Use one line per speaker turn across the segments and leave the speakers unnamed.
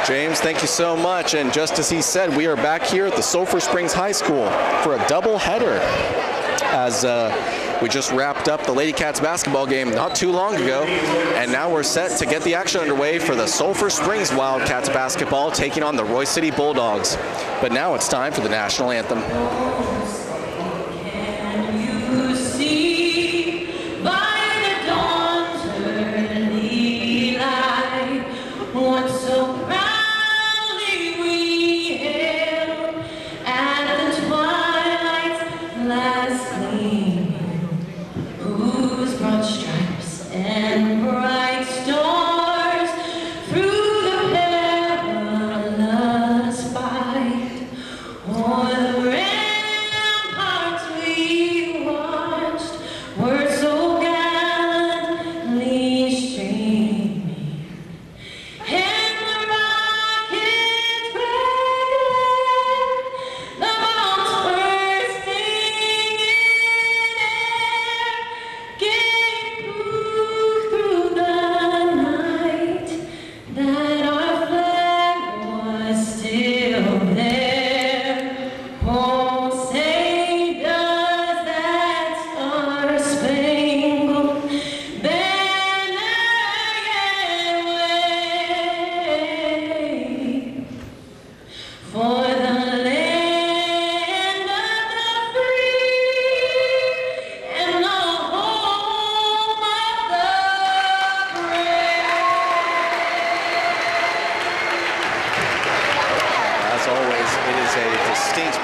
James, thank you so much. And just as he said, we are back here at the Sulphur Springs High School for a doubleheader as we just wrapped up the Lady Cats basketball game not too long ago, and now we're set to get the action underway for the Sulphur Springs Wildcats basketball taking on the Royse City Bulldogs. But now it's time for the national anthem.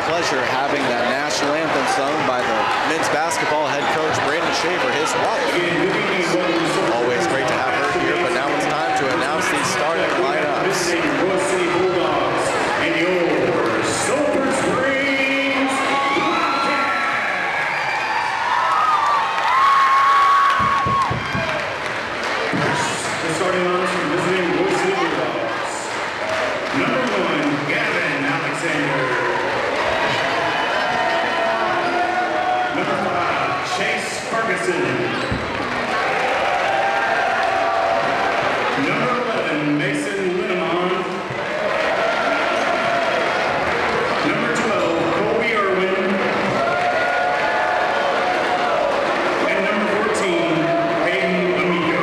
Pleasure having that national anthem sung by the men's basketball head coach Brandon Shaver, his wife. Always great to have her here, but now it's time to announce these starting lineups.
Royse City Bulldogs and your Sulphur Springs Wildcat. The starting lineups for visiting Royse City Bulldogs. Number 1, Gavin Alexander. Ferguson. Number 11, Mason Linamon. Number 12, Colby Irwin. And number 14, Hayden Amigo.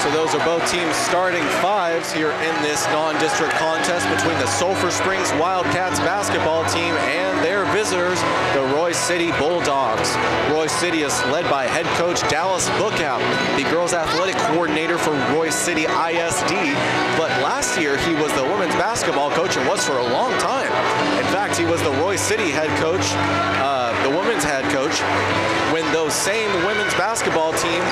So those are both teams' starting fives here in this non-district contest between the Sulphur Springs Wildcats basketball team and their visitors, the Royse City Bulldogs. Royse City is led by head coach Dallas Bookout, the girls athletic coordinator for Royse City ISD. But last year he was the women's basketball coach and was for a long time. In fact, he was the Royse City head coach, the women's head coach, when those same women's basketball team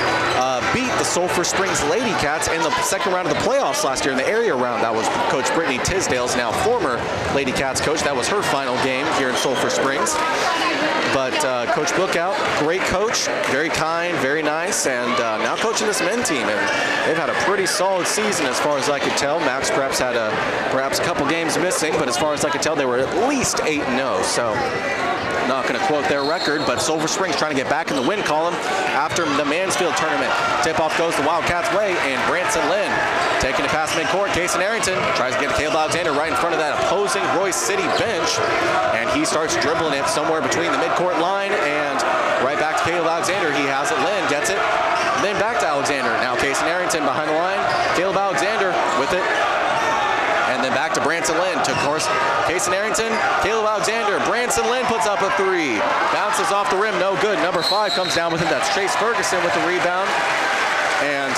beat the the Sulphur Springs Lady Cats in the second round of the playoffs last year in the area round. That was Coach Brittany Tisdale's now former Lady Cats coach. That was her final game here in Sulphur Springs. But Coach Bookout, great coach, very kind, very nice, and now coaching this men team. And they've had a pretty solid season as far as I could tell. Max perhaps had perhaps a couple games missing, but as far as I could tell, they were at least 8-0. So not going to quote their record, but Sulphur Springs trying to get back in the win column after the Mansfield tournament. Tip-off goes the Wildcats' way, and Branson Lynn taking it past midcourt. Casey Arrington tries to get to Caleb Alexander right in front of that opposing Royse City bench, and he starts dribbling it somewhere between the midcourt line and right back to Caleb Alexander. He has it. Lynn gets it. Then back to Alexander. Now Casey Arrington behind the line. Caleb Alexander with it. And then back to Branson Lynn. To course, Casey Arrington, Caleb Alexander. Branson Lynn puts up a three. Bounces off the rim, no good. Number 5 comes down with it. That's Chase Ferguson with the rebound. And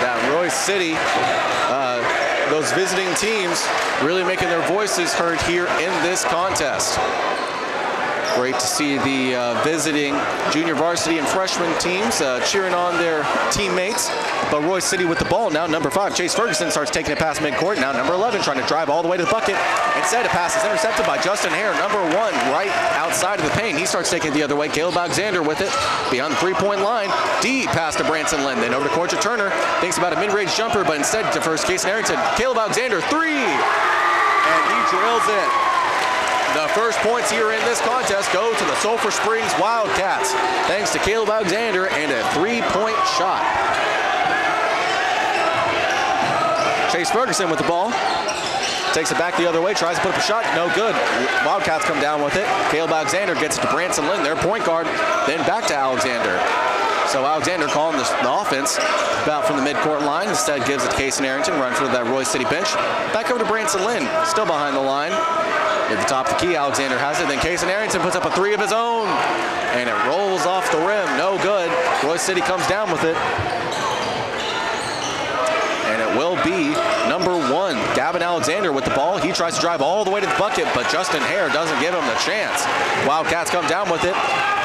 that Royse City, those visiting teams really making their voices heard here in this contest. Great to see the visiting junior varsity and freshman teams cheering on their teammates. But Royse City with the ball now. Number 5, Chase Ferguson, starts taking it past midcourt. Now number 11 trying to drive all the way to the bucket. Instead, a pass is intercepted by Justin Hare, number 1, right outside of the paint. He starts taking it the other way. Caleb Alexander with it beyond the three-point line. Deep pass to Branson Lynn. Then over to Corja Turner. Thinks about a mid-range jumper, but instead defers Casey Arrington. Caleb Alexander, 3! And he drills it. The first points here in this contest go to the Sulphur Springs Wildcats, thanks to Caleb Alexander and a 3-point shot. Chase Ferguson with the ball. Takes it back the other way, tries to put up a shot, no good. Wildcats come down with it. Caleb Alexander gets it to Branson Lynn, their point guard, then back to Alexander. So Alexander calling the offense about from the midcourt line. Instead gives it to Casey Arrington, running for that Royse City bench. Back over to Branson Lynn, still behind the line. At the top of the key, Alexander has it. Then Casey Arrington puts up a 3 of his own. And it rolls off the rim, no good. Royse City comes down with it. And it will be number 1, Gavin Alexander with the ball. He tries to drive all the way to the bucket, but Justin Hare doesn't give him the chance. Wildcats come down with it.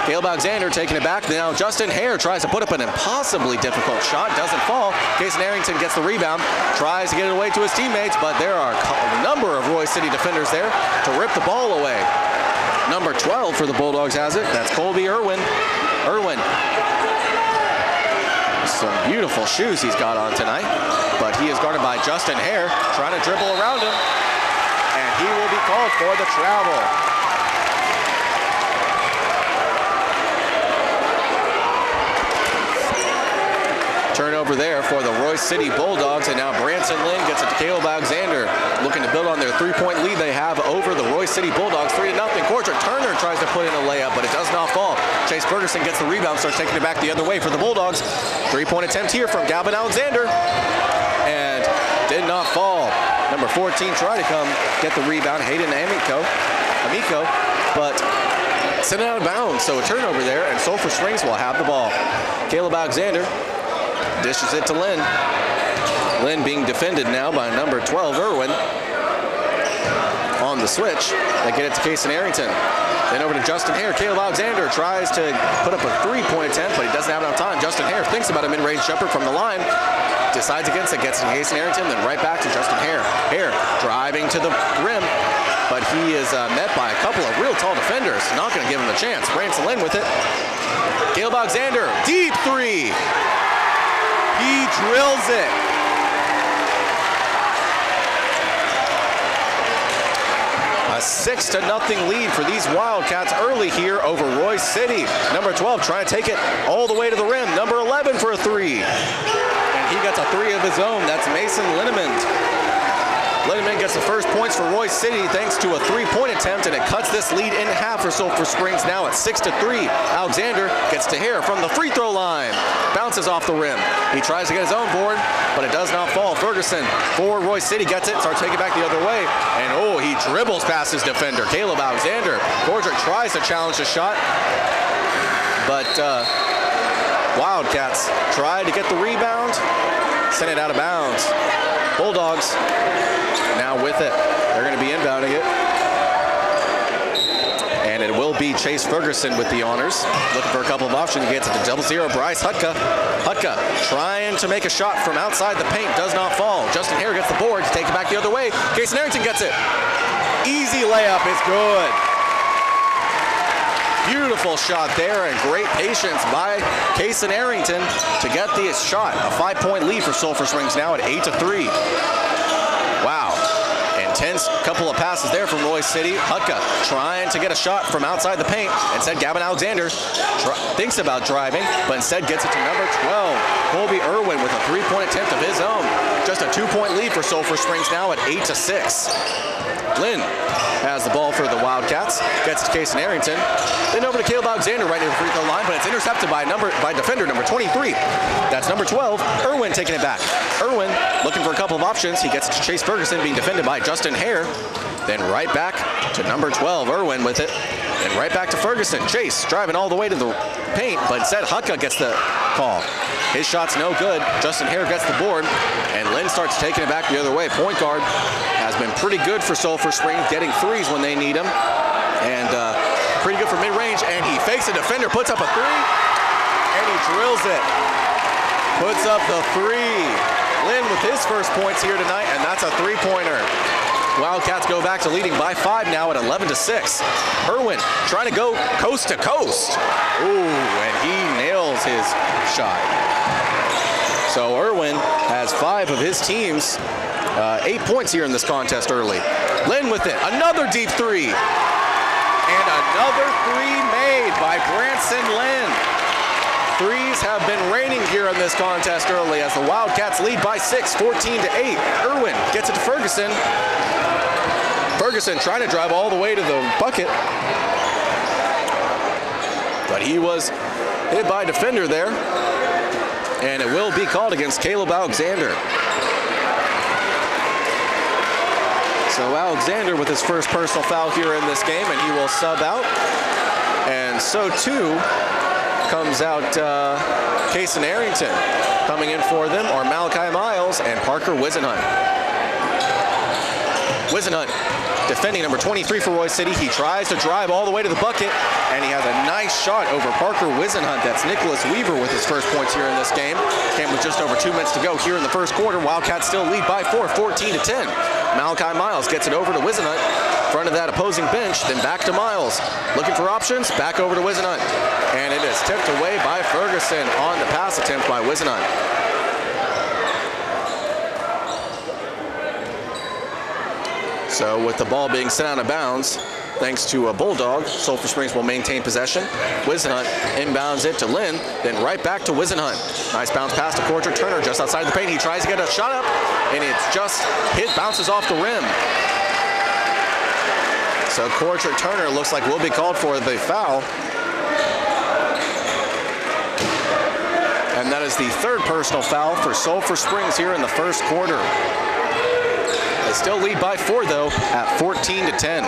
Caleb Alexander taking it back. Now Justin Hare tries to put up an impossibly difficult shot. Doesn't fall. Casey Arrington gets the rebound. Tries to get it away to his teammates, but there are a number of Royse City defenders there to rip the ball away. Number 12 for the Bulldogs has it. That's Colby Irwin. Some beautiful shoes he's got on tonight, but he is guarded by Justin Hare, trying to dribble around him, and he will be called for the travel. Turnover there for the Royse City Bulldogs, and now Branson Lynn gets it to Caleb Alexander, looking to build on their 3-point lead they have over the Royse City Bulldogs, 3-0. Corja Turner tries to put in a layup, but it does not fall. Chase Ferguson gets the rebound, starts taking it back the other way for the Bulldogs. 3-point attempt here from Gavin Alexander, and did not fall. Number 14 tried to come get the rebound, Hayden Amico, but sent it out of bounds. So a turnover there, and Sulphur Springs will have the ball. Caleb Alexander dishes it to Lynn. Lynn being defended now by number 12, Irwin. On the switch, they get it to Casey Arrington. Then over to Justin Hare. Caleb Alexander tries to put up a 3-point attempt, but he doesn't have enough time. Justin Hare thinks about a mid-range jumper from the line. Decides against it, gets to Casey Arrington, then right back to Justin Hare. Hare driving to the rim, but he is met by a couple of real tall defenders. Not going to give him the chance. Branson Lynn with it. Caleb Alexander, deep 3. He drills it. A 6-0 lead for these Wildcats early here over Royse City. Number 12 trying to take it all the way to the rim. Number 11 for a 3. And he gets a 3 of his own. That's Mason Linneman. Linneman gets the first points for Royse City thanks to a 3-point attempt, and it cuts this lead in half for Sulphur Springs now at 6-3. Alexander gets to Hare from the free throw line. Bounces off the rim. He tries to get his own board, but it does not fall. Ferguson for Royse City gets it, starts taking it back the other way, and oh, he dribbles past his defender, Caleb Alexander. Corja tries to challenge the shot, but Wildcats tried to get the rebound, sent it out of bounds. Bulldogs now with it. They're going to be inbounding it. And and it will be Chase Ferguson with the honors. Looking for a couple of options. He gets it to 0-0. Bryce Hutka. Hutka trying to make a shot from outside the paint. Does not fall. Justin Hare gets the board to take it back the other way. Casey Arrington gets it. Easy layup. It's good. Beautiful shot there, and great patience by Casey Arrington to get the shot. A 5-point lead for Sulphur Springs now at 8-3. Wow. Intense couple of passes there from Royse City. Hutka trying to get a shot from outside the paint. Instead, Gavin Alexander thinks about driving, but instead gets it to number 12. Colby Irwin with a 3-point attempt of his own. Just a 2-point lead for Sulphur Springs now at 8-6. Lynn has the ball for the Wildcats. Gets to Casey Arrington. Then over to Caleb Alexander right near the free throw line, but it's intercepted by defender number 23. That's number 12. Irwin taking it back. Irwin looking for a couple of options. He gets it to Chase Ferguson, being defended by Justin Hare. Then right back to number 12. Irwin with it. And right back to Ferguson. Chase driving all the way to the paint, but instead Hutka gets the call. His shot's no good. Justin Hare gets the board, and Lynn starts taking it back the other way. Point guard has been pretty good for Sulphur Springs, getting threes when they need them, and pretty good for mid-range. And he fakes a defender, puts up a three, and he drills it. Puts up the three. Lynn with his first points here tonight, and that's a three-pointer. Wildcats go back to leading by 5 now at 11-6. Irwin trying to go coast to coast. Ooh, and he nails his shot. So Irwin has 5 of his team's 8 points here in this contest early. Lynn with it, another deep three. And another three made by Branson Lynn. Threes have been raining here in this contest early as the Wildcats lead by 6, 14-8. Irwin gets it to Ferguson. Ferguson trying to drive all the way to the bucket. But he was hit by a defender there. And it will be called against Caleb Alexander. So Alexander with his first personal foul here in this game, and he will sub out. And so too comes out Casey Arrington. Coming in for them are Malachi Miles and Parker Wisenhunt. Wisenhunt defending number 23 for Royse City. He tries to drive all the way to the bucket, and he has a nice shot over Parker Wisenhunt. That's Nicholas Weaver with his first points here in this game. Came with just over 2 minutes to go here in the first quarter. Wildcats still lead by 4, 14-10. Malachi Miles gets it over to Wisenhunt. Front of that opposing bench, then back to Miles. Looking for options, back over to Wisenhunt. And it is tipped away by Ferguson on the pass attempt by Wisenhunt. So with the ball being sent out of bounds, thanks to a Bulldog, Sulphur Springs will maintain possession. Wisenhunt inbounds it to Lynn, then right back to Wisenhunt. Nice bounce pass to Corcher Turner just outside the paint. He tries to get a shot up, and it's just bounces off the rim. So Corcher Turner looks like will be called for the foul. And that is the third personal foul for Sulphur Springs here in the first quarter. They still lead by 4, though, at 14-10.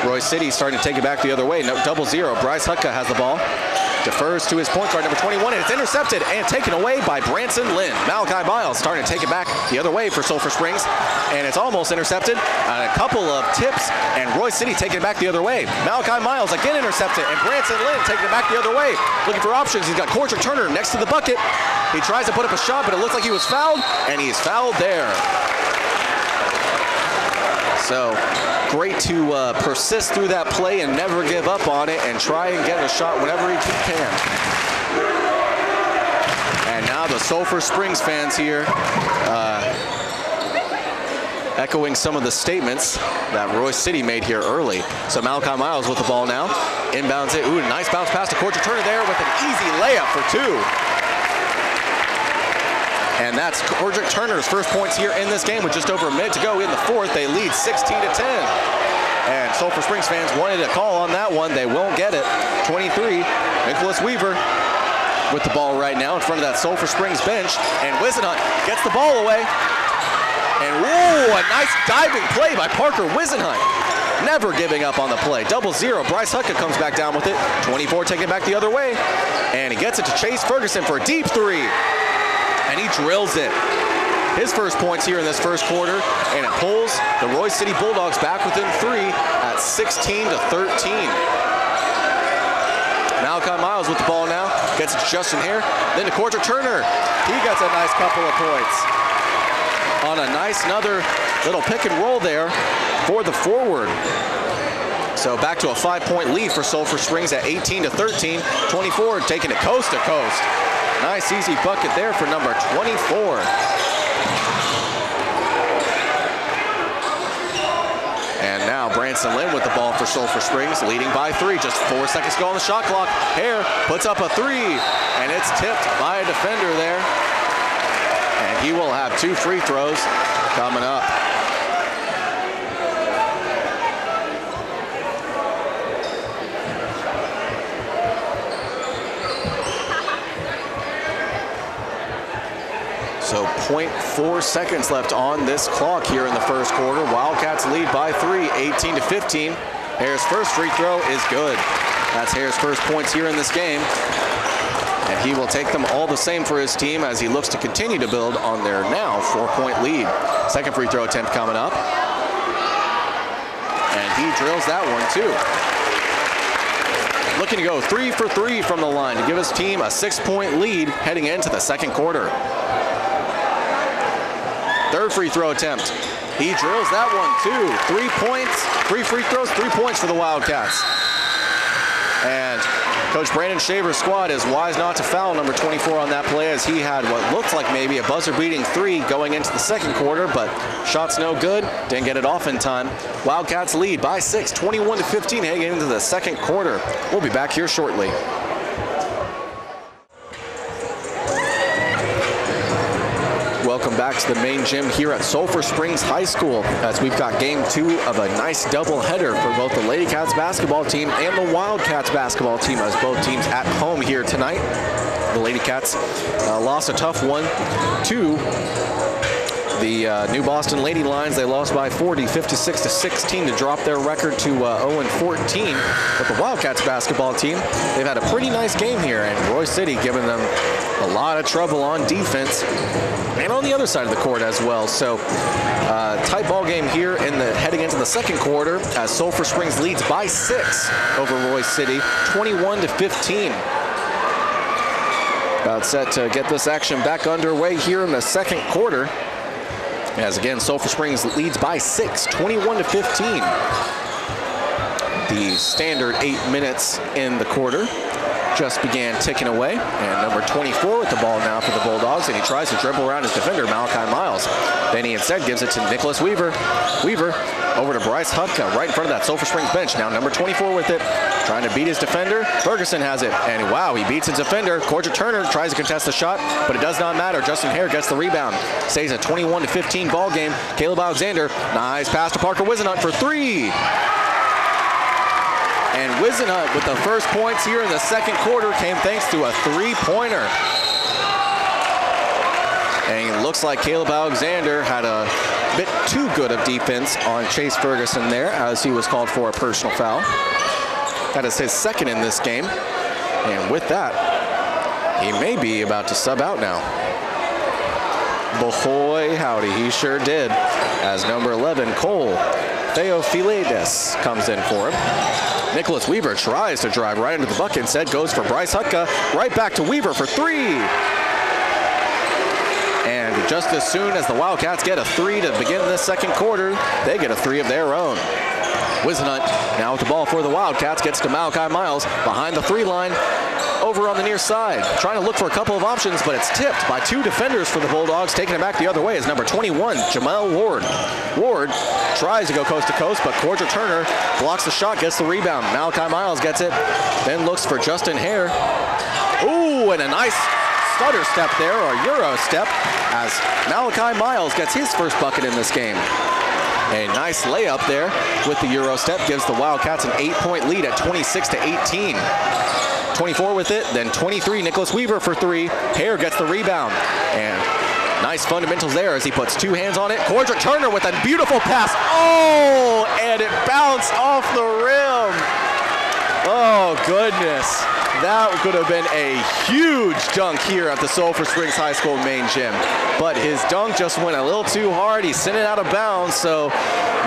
Royse City starting to take it back the other way. No, 0-0. Bryce Hutka has the ball. Defers to his point guard, number 21, and it's intercepted and taken away by Branson Lynn. Malachi Miles starting to take it back the other way for Sulphur Springs, and it's almost intercepted. A couple of tips, and Royse City taking it back the other way. Malachi Miles again intercepted, and Branson Lynn taking it back the other way. Looking for options. He's got Corcher Turner next to the bucket. He tries to put up a shot, but it looks like he was fouled, and he's fouled there. So great to persist through that play and never give up on it and try and get a shot whenever he can. And now the Sulphur Springs fans here echoing some of the statements that Royse City made here early. So Malachi Miles with the ball now. Inbounds it. Ooh, nice bounce pass to Corcher Turner there with an easy layup for 2. And that's Corcher Turner's first points here in this game with just over a minute to go in the fourth. They lead 16-10. And Sulphur Springs fans wanted a call on that one. They won't get it. 23, Nicholas Weaver with the ball right now in front of that Sulphur Springs bench. And Wisenhunt gets the ball away. And whoa, a nice diving play by Parker Wisenhunt. Never giving up on the play. 0-0. Bryce Hutka comes back down with it. 24 taking it back the other way. And he gets it to Chase Ferguson for a deep three. And he drills it. his first points here in this first quarter, and it pulls the Royse City Bulldogs back within 3 at 16-13. Malachi Miles with the ball now, gets it to Justin Hare, then to Corder Turner. He gets a nice couple of points on a nice another little pick and roll there for the forward. So back to a 5-point lead for Sulphur Springs at 18-13. 24 taking it coast to coast. Nice easy bucket there for number 24. And now Branson Lynn with the ball for Sulphur Springs, leading by 3. Just 4 seconds to go on the shot clock. Hare puts up a 3, and it's tipped by a defender there. And he will have 2 free throws coming up. So 0.4 seconds left on this clock here in the first quarter. Wildcats lead by 3, 18-15. Hare's first free throw is good. That's Hare's first points here in this game. And he will take them all the same for his team as he looks to continue to build on their now 4-point lead. Second free throw attempt coming up. And he drills that one too. Looking to go 3 for 3 from the line to give his team a 6-point lead heading into the second quarter. Third free throw attempt. He drills that one too. 3 points, 3 free throws, 3 points for the Wildcats. And Coach Brandon Shaver's squad is wise not to foul number 24 on that play, as he had what looked like maybe a buzzer-beating 3 going into the second quarter, but shots no good, didn't get it off in time. Wildcats lead by 6, 21-15 heading into the second quarter. We'll be back here shortly. Welcome back to the main gym here at Sulphur Springs High School, as we've got game 2 of a nice doubleheader for both the Lady Cats basketball team and the Wildcats basketball team, as both teams at home here tonight. The Lady Cats lost a tough one to the New Boston Lady Lions. They lost by 40, 56-16 to drop their record to 0-14. But the Wildcats basketball team, they've had a pretty nice game here, and Royse City giving them a lot of trouble on defense and on the other side of the court as well. So tight ball game here in the heading into the second quarter, as Sulphur Springs leads by 6 over Royse City, 21-15. About set to get this action back underway here in the second quarter, as again Sulphur Springs leads by 6, 21-15. The standard 8 minutes in the quarter just began ticking away, and number 24 with the ball now for the Bulldogs, and he tries to dribble around his defender, Malachi Miles. Then he instead gives it to Nicholas Weaver. Weaver over to Bryce Hutka right in front of that Sulphur Springs bench. Now number 24 with it, trying to beat his defender. Ferguson has it, and wow, he beats his defender. Corder Turner tries to contest the shot, but it does not matter. Justin Hare gets the rebound. Stays a 21-15 ball game. Caleb Alexander, nice pass to Parker Wisenhunt for 3. And Wisenhunt with the first points here in the second quarter came thanks to a 3-pointer. And it looks like Caleb Alexander had a bit too good of defense on Chase Ferguson there, as he was called for a personal foul. That is his second in this game. And with that, he may be about to sub out now. Boy, howdy, he sure did, as number 11, Cole Theophilides, comes in for him. Nicholas Weaver tries to drive right into the bucket, instead goes for Bryce Hutka, right back to Weaver for 3. And just as soon as the Wildcats get a 3 to begin this second quarter, they get a 3 of their own. Wisenhunt now with the ball for the Wildcats, gets to Malachi Miles behind the 3 line, over on the near side, trying to look for a couple of options, but it's tipped by 2 defenders for the Bulldogs. Taking it back the other way is number 21, Jamal Ward. Ward tries to go coast to coast, but Corder Turner blocks the shot, gets the rebound. Malachi Miles gets it, then looks for Justin Hare. Ooh, and a nice stutter step there, or Euro step, as Malachi Miles gets his first bucket in this game. A nice layup there with the Euro step gives the Wildcats an 8-point lead at 26-18. 24 with it, then 23, Nicholas Weaver for 3. Hare gets the rebound, and nice fundamentals there as he puts 2 hands on it. Corder Turner with a beautiful pass. Oh, and it bounced off the rim. Oh, goodness. that could have been a huge dunk here at the Sulphur Springs High School main gym. But his dunk just went a little too hard. He sent it out of bounds, so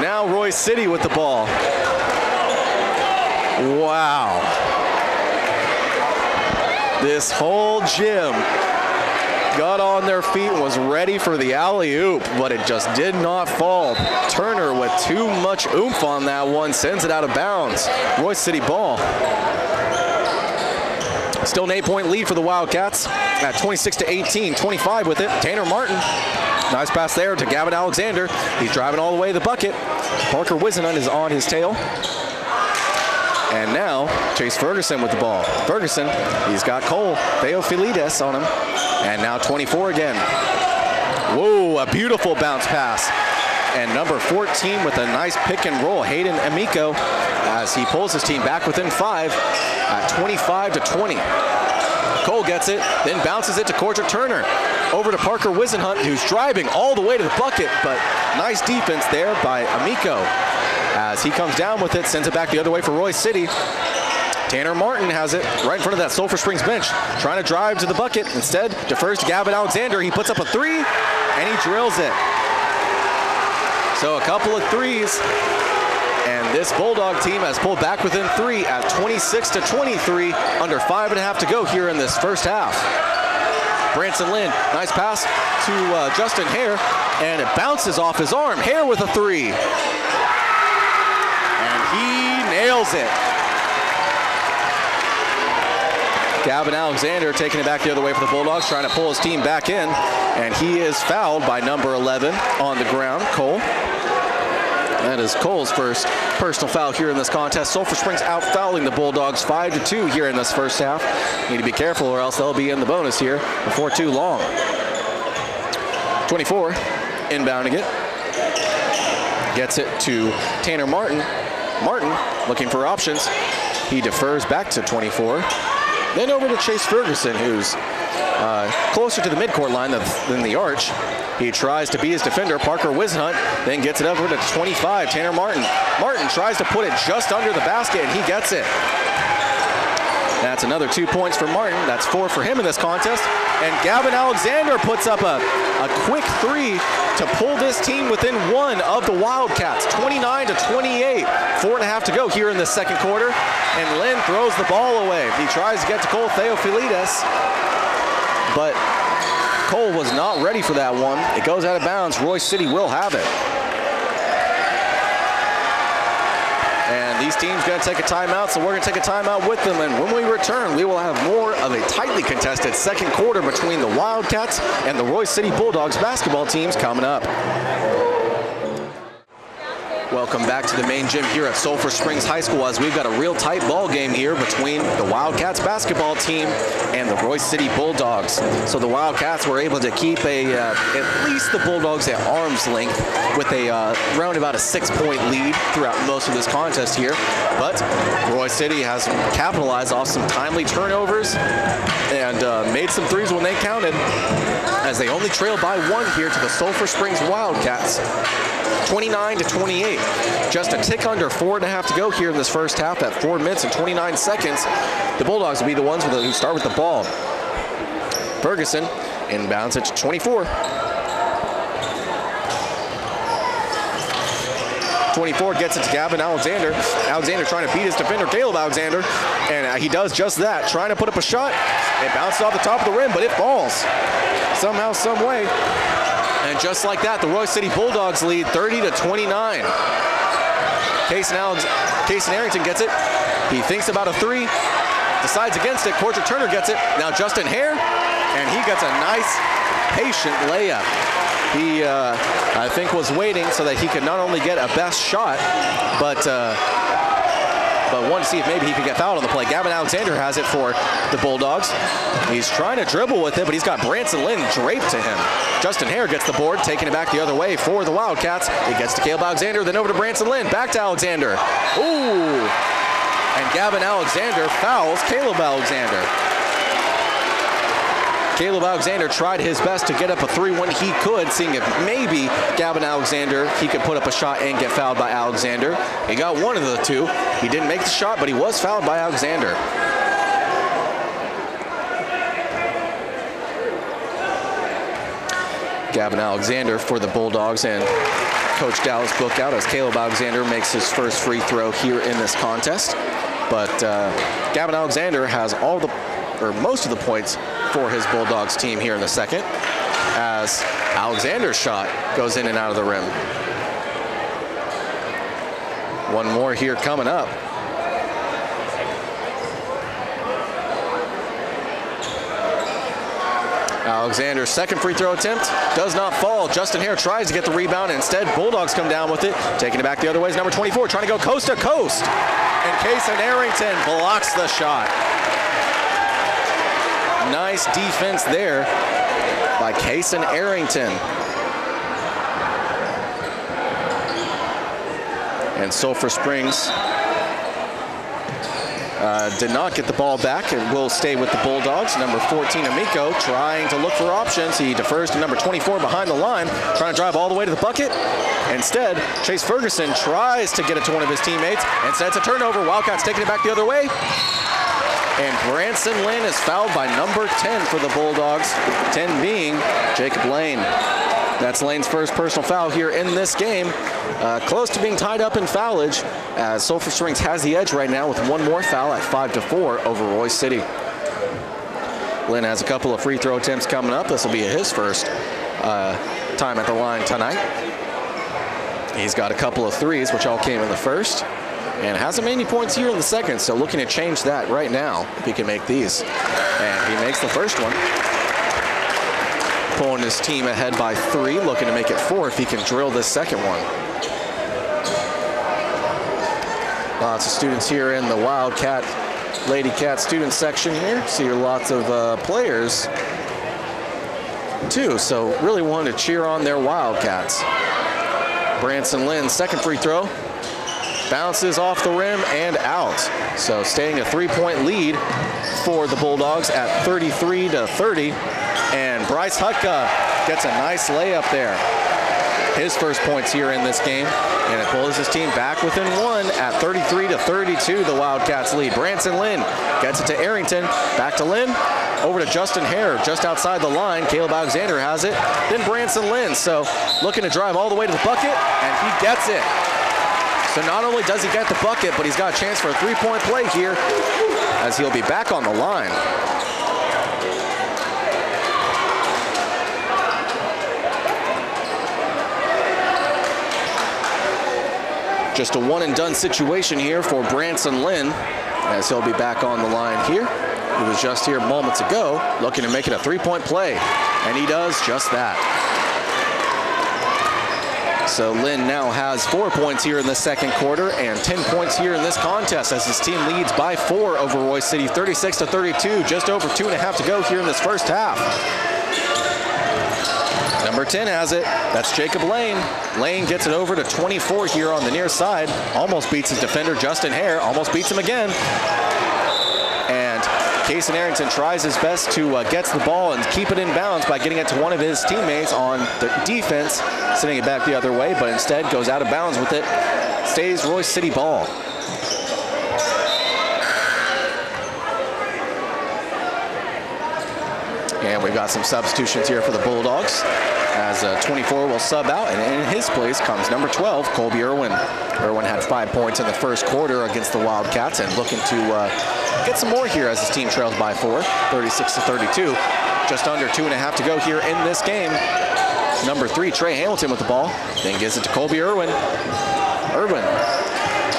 now Royse City with the ball. Wow. This whole gym got on their feet and was ready for the alley-oop, but it just did not fall. Turner with too much oomph on that one, sends it out of bounds. Royse City ball. Still an 8-point lead for the Wildcats at 26-18, 25 with it. Tanner Martin, nice pass there to Gavin Alexander. He's driving all the way to the bucket. Parker Wisenhunt is on his tail. And now, Chase Ferguson with the ball. Ferguson, he's got Cole Theophilides on him. And now 24 again. Whoa, a beautiful bounce pass. And number 14 with a nice pick and roll, Hayden Amico, as he pulls his team back within 5 at 25-20. Cole gets it, then bounces it to Cordrick Turner. Over to Parker Wisenhunt, who's driving all the way to the bucket, but nice defense there by Amico. As he comes down with it, sends it back the other way for Royse City. Tanner Martin has it right in front of that Sulphur Springs bench, trying to drive to the bucket. Instead, defers to Gavin Alexander. He puts up a 3, and he drills it. So a couple of threes, and this Bulldog team has pulled back within 3 at 26-23, under 5.5 to go here in this first half. Branson Lynn, nice pass to Justin Hare, and it bounces off his arm. Hare with a 3. He nails it. Gavin Alexander taking it back the other way for the Bulldogs, trying to pull his team back in, and he is fouled by number 11 on the ground, Cole. That is Cole's first personal foul here in this contest. Sulphur Springs out fouling the Bulldogs 5-2 here in this first half. Need to be careful or else they'll be in the bonus here before too long. 24, inbounding it. Gets it to Tanner Martin. Martin looking for options. He defers back to 24. Then over to Chase Ferguson, who's closer to the midcourt line than the arch. He tries to beat his defender, Parker Wisenhunt, then gets it over to 25, Tanner Martin. Martin tries to put it just under the basket, and he gets it. That's another 2 points for Martin. That's 4 for him in this contest. And Gavin Alexander puts up a quick 3 to pull this team within 1 of the Wildcats, 29-28. 4.5 to go here in the second quarter. And Lynn throws the ball away. He tries to get to Cole Theophilides, but Cole was not ready for that one. It goes out of bounds. Royse City will have it. And these teams going to take a timeout, so we're going to take a timeout with them. And when we return, we will have more of a tightly contested second quarter between the Wildcats and the Royse City Bulldogs basketball teams coming up. Welcome back to the main gym here at Sulphur Springs High School, as we've got a real tight ball game here between the Wildcats basketball team and the Royse City Bulldogs. So the Wildcats were able to keep at least the Bulldogs at arm's length with around about a 6-point lead throughout most of this contest here. But Royse City has capitalized off some timely turnovers and made some threes when they counted, as they only trailed by 1 here to the Sulphur Springs Wildcats, 29-28. Just a tick under 4.5 to go here in this first half at 4 minutes and 29 seconds. The Bulldogs will be the ones who start with the ball. Ferguson inbounds it to 24. 24 gets it to Gavin Alexander. Alexander trying to beat his defender, Caleb Alexander, and he does just that, trying to put up a shot. It bounces off the top of the rim, but it falls somehow, some way. And just like that, the Royse City Bulldogs lead 30-29. Cason Arrington gets it. He thinks about a 3, decides against it. Cordrick Turner gets it. Now Justin Hare, and he gets a nice, patient layup. He, I think, was waiting so that he could not only get a best shot, but wanted to see if maybe he could get fouled on the play. Gavin Alexander has it for the Bulldogs. He's trying to dribble with it, but he's got Branson Lynn draped to him. Justin Hare gets the board, taking it back the other way for the Wildcats. It gets to Caleb Alexander, then over to Branson Lynn, back to Alexander. Ooh! And Gavin Alexander fouls Caleb Alexander. Caleb Alexander tried his best to get up a 3 when he could, seeing if maybe Gavin Alexander, he could put up a shot and get fouled by Alexander. He got one of the 2. He didn't make the shot, but he was fouled by Alexander. Gavin Alexander for the Bulldogs, and Coach Dallas book out as Caleb Alexander makes his first free throw here in this contest. But Gavin Alexander has most of the points for his Bulldogs team here in the second, as Alexander's shot goes in and out of the rim. One more here coming up. Alexander's second free throw attempt does not fall. Justin Hare tries to get the rebound. Instead, Bulldogs come down with it. Taking it back the other way is number 24, trying to go coast to coast. And Kason Arrington blocks the shot. Nice defense there by Kason Arrington. And Sulphur Springs did not get the ball back and will stay with the Bulldogs. Number 14, Amico, trying to look for options. He defers to number 24 behind the line, trying to drive all the way to the bucket. Instead, Chase Ferguson tries to get it to one of his teammates and sets a turnover. Wildcats taking it back the other way. And Branson Lynn is fouled by number 10 for the Bulldogs, 10 being Jacob Lane. That's Lane's first personal foul here in this game. Close to being tied up in foulage, as Sulphur Springs has the edge right now with one more foul at 5-4 over Royse City. Lynn has a couple of free throw attempts coming up. This will be his first time at the line tonight. He's got a couple of threes, which all came in the first, and hasn't made any points here in the second, so looking to change that right now if he can make these. And he makes the first one. Pulling his team ahead by 3, looking to make it 4 if he can drill this second one. Lots of students here in the Wildcat, Lady Cat student section here. See lots of players too, so really wanted to cheer on their Wildcats. Branson Lynn, second free throw. Bounces off the rim and out. So staying a 3-point lead for the Bulldogs at 33-30. And Bryce Hutka gets a nice layup there. His first points here in this game. And it pulls his team back within 1 at 33-32, the Wildcats lead. Branson Lynn gets it to Arrington. Back to Lynn. Over to Justin Hare, just outside the line. Caleb Alexander has it. Then Branson Lynn. So looking to drive all the way to the bucket, and he gets it. So not only does he get the bucket, but he's got a chance for a 3-point play here, as he'll be back on the line. Just a one-and-done situation here for Branson Lynn, as he'll be back on the line here. He was just here moments ago, looking to make it a 3-point play, and he does just that. So Lynn now has 4 points here in the second quarter and 10 points here in this contest, as his team leads by 4 over Royse City, 36-32, just over 2.5 to go here in this first half. Number 10 has it. That's Jacob Lane. Lane gets it over to 24 here on the near side. Almost beats his defender, Justin Hare. Almost beats him again. And Kason Arrington tries his best to get the ball and keep it in bounds by getting it to one of his teammates on the defense, sending it back the other way, but instead goes out of bounds with it. Stays Royse City ball. And we've got some substitutions here for the Bulldogs, as 24 will sub out, and in his place comes number 12, Colby Irwin. Irwin had 5 points in the first quarter against the Wildcats, and looking to get some more here as his team trails by 4, 36-32. Just under 2.5 to go here in this game. Number 3, Trey Hamilton with the ball, then gives it to Colby Irwin. Irwin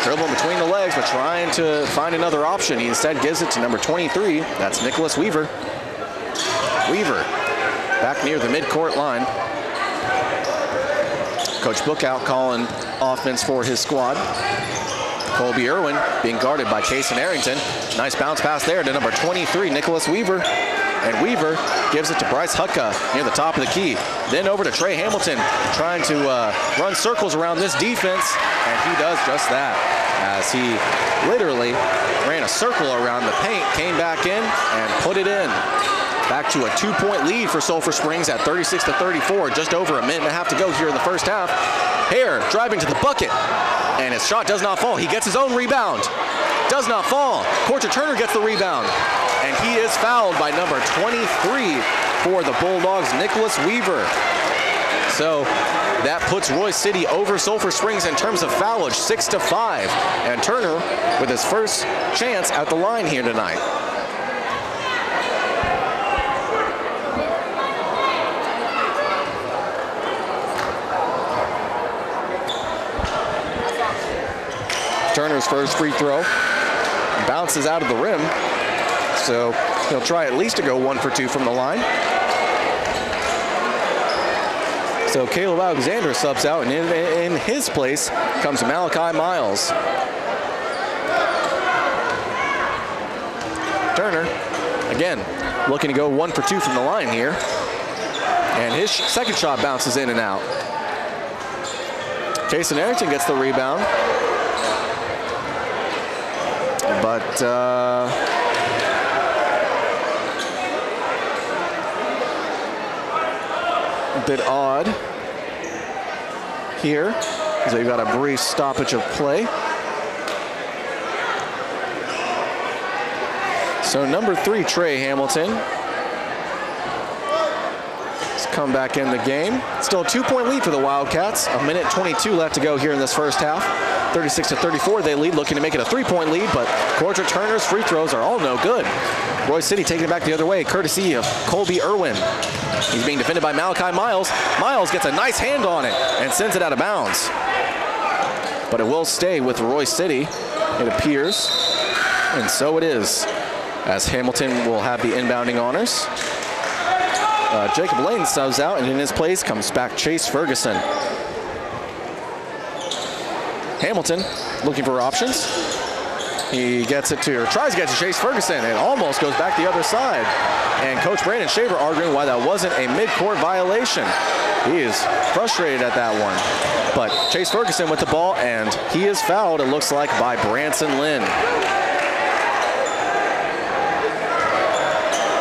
dribbling between the legs, but trying to find another option. He instead gives it to number 23. That's Nicholas Weaver. Weaver back near the midcourt line. Coach Bookout calling offense for his squad. Colby Irwin being guarded by Kason Arrington. Nice bounce pass there to number 23, Nicholas Weaver. And Weaver gives it to Bryce Hutka near the top of the key. Then over to Trey Hamilton, trying to run circles around this defense, and he does just that, as he literally ran a circle around the paint, came back in, and put it in. Back to a 2-point lead for Sulphur Springs at 36-34. Just over a minute and a half to go here in the first half. Hare driving to the bucket, and his shot does not fall. He gets his own rebound. Does not fall. Porter Turner gets the rebound, and he is fouled by number 23 for the Bulldogs, Nicholas Weaver. So that puts Royse City over Sulphur Springs in terms of foulage, 6-5. And Turner with his first chance at the line here tonight. Turner's first free throw bounces out of the rim, so he'll try at least to go 1 for 2 from the line. So Caleb Alexander subs out, and in his place comes Malachi Miles. Turner, again, looking to go 1 for 2 from the line here, and his second shot bounces in and out. Jason Arrington gets the rebound. But a bit odd here, as they've got a brief stoppage of play. So number 3, Trey Hamilton, has come back in the game. Still a 2-point lead for the Wildcats. 1:22 left to go here in this first half. 36-34 they lead, looking to make it a 3-point lead, but Cordra Turner's free throws are all no good. Royse City taking it back the other way, courtesy of Colby Irwin. He's being defended by Malachi Miles. Miles gets a nice hand on it and sends it out of bounds. But it will stay with Royse City, it appears. And so it is, as Hamilton will have the inbounding honors. Jacob Lane subs out, and in his place comes back Chase Ferguson. Hamilton looking for options. He gets it to, or tries to get to Chase Ferguson, and almost goes back the other side. And Coach Brandon Shaver arguing why that wasn't a mid-court violation. He is frustrated at that one. But Chase Ferguson with the ball, and he is fouled, it looks like, by Branson Lynn.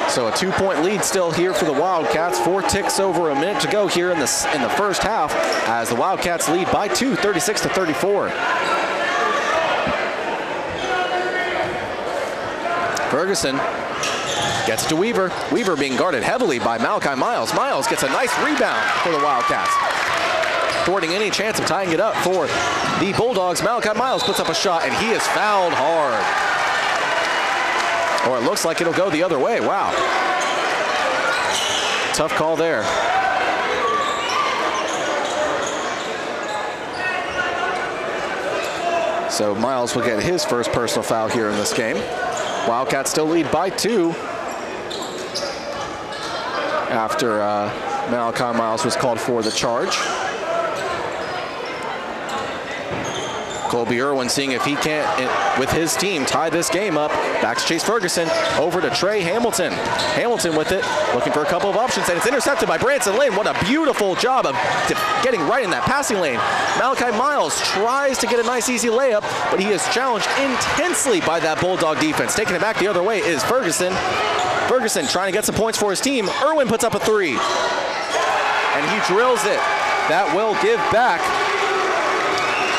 So a 2-point lead still here for the Wildcats. 4 ticks over a minute to go here in the first half, as the Wildcats lead by 2, 36-34. Ferguson gets it to Weaver. Weaver being guarded heavily by Malachi Miles. Miles gets a nice rebound for the Wildcats, thwarting any chance of tying it up for the Bulldogs. Malachi Miles puts up a shot, and he is fouled hard. Or it looks like it'll go the other way. Wow. Tough call there. So Miles will get his first personal foul here in this game. Wildcats still lead by 2 after Malachi Miles was called for the charge. Colby Irwin seeing if he can't, with his team, tie this game up. Back to Chase Ferguson, over to Trey Hamilton. Hamilton with it, looking for a couple of options, and it's intercepted by Branson Lane. What a beautiful job of getting right in that passing lane. Malachi Miles tries to get a nice easy layup, but he is challenged intensely by that Bulldog defense. Taking it back the other way is Ferguson. Ferguson trying to get some points for his team. Irwin puts up a 3, and he drills it. That will give back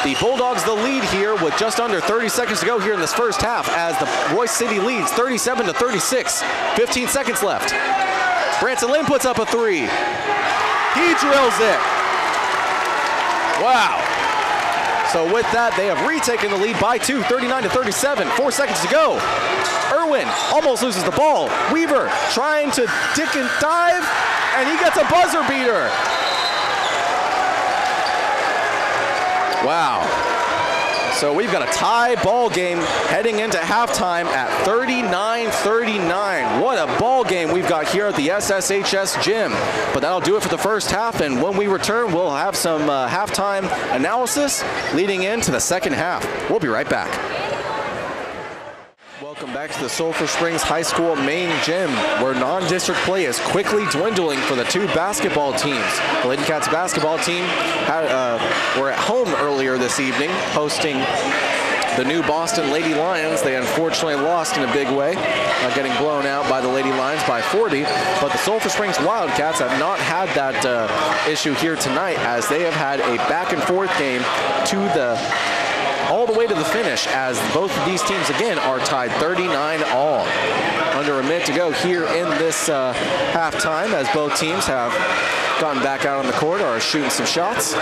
the Bulldogs the lead here with just under 30 seconds to go here in this first half, as the Royse City leads 37-36. 15 seconds left. Branson Lynn puts up a 3. He drills it. Wow. So with that, they have retaken the lead by 2, 39-37. 4 seconds to go. Irwin almost loses the ball. Weaver trying to dick and dive, and he gets a buzzer beater. Wow. So we've got a tie ball game heading into halftime at 39-39. What a ball game we've got here at the SSHS gym. But that'll do it for the first half, and when we return, we'll have some halftime analysis leading into the second half. We'll be right back. Welcome back to the Sulphur Springs High School main gym, where non-district play is quickly dwindling for the 2 basketball teams. The Lady Cats basketball team were at home earlier this evening, hosting the new Boston Lady Lions. They unfortunately lost in a big way, getting blown out by the Lady Lions by 40. But the Sulphur Springs Wildcats have not had that issue here tonight, as they have had a back-and-forth game all the way to the finish, as both of these teams again are tied 39 all. Under a minute to go here in this halftime, as both teams have gotten back out on the court, are shooting some shots.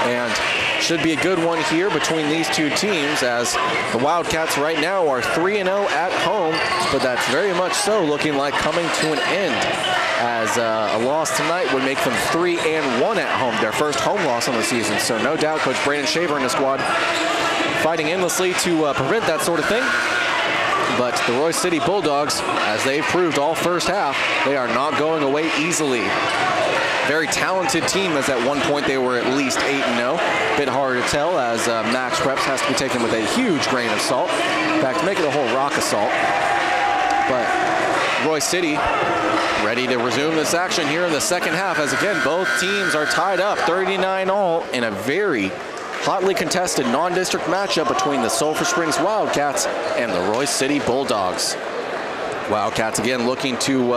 And should be a good one here between these two teams, as the Wildcats right now are 3-0 at home, but that's very much so looking like coming to an end, as a loss tonight would make them 3-1 at home, their first home loss on the season. So no doubt Coach Brandon Shaver and the squad fighting endlessly to prevent that sort of thing. But the Royse City Bulldogs, as they've proved all first half, they are not going away easily. Very talented team, as at one point they were at least 8-0. Bit harder to tell, as Max Preps has to be taken with a huge grain of salt. In fact, make it a whole rock of salt. But Royse City ready to resume this action here in the second half, as again, both teams are tied up 39-all in a very hotly contested non-district matchup between the Sulphur Springs Wildcats and the Royse City Bulldogs. Wildcats again looking to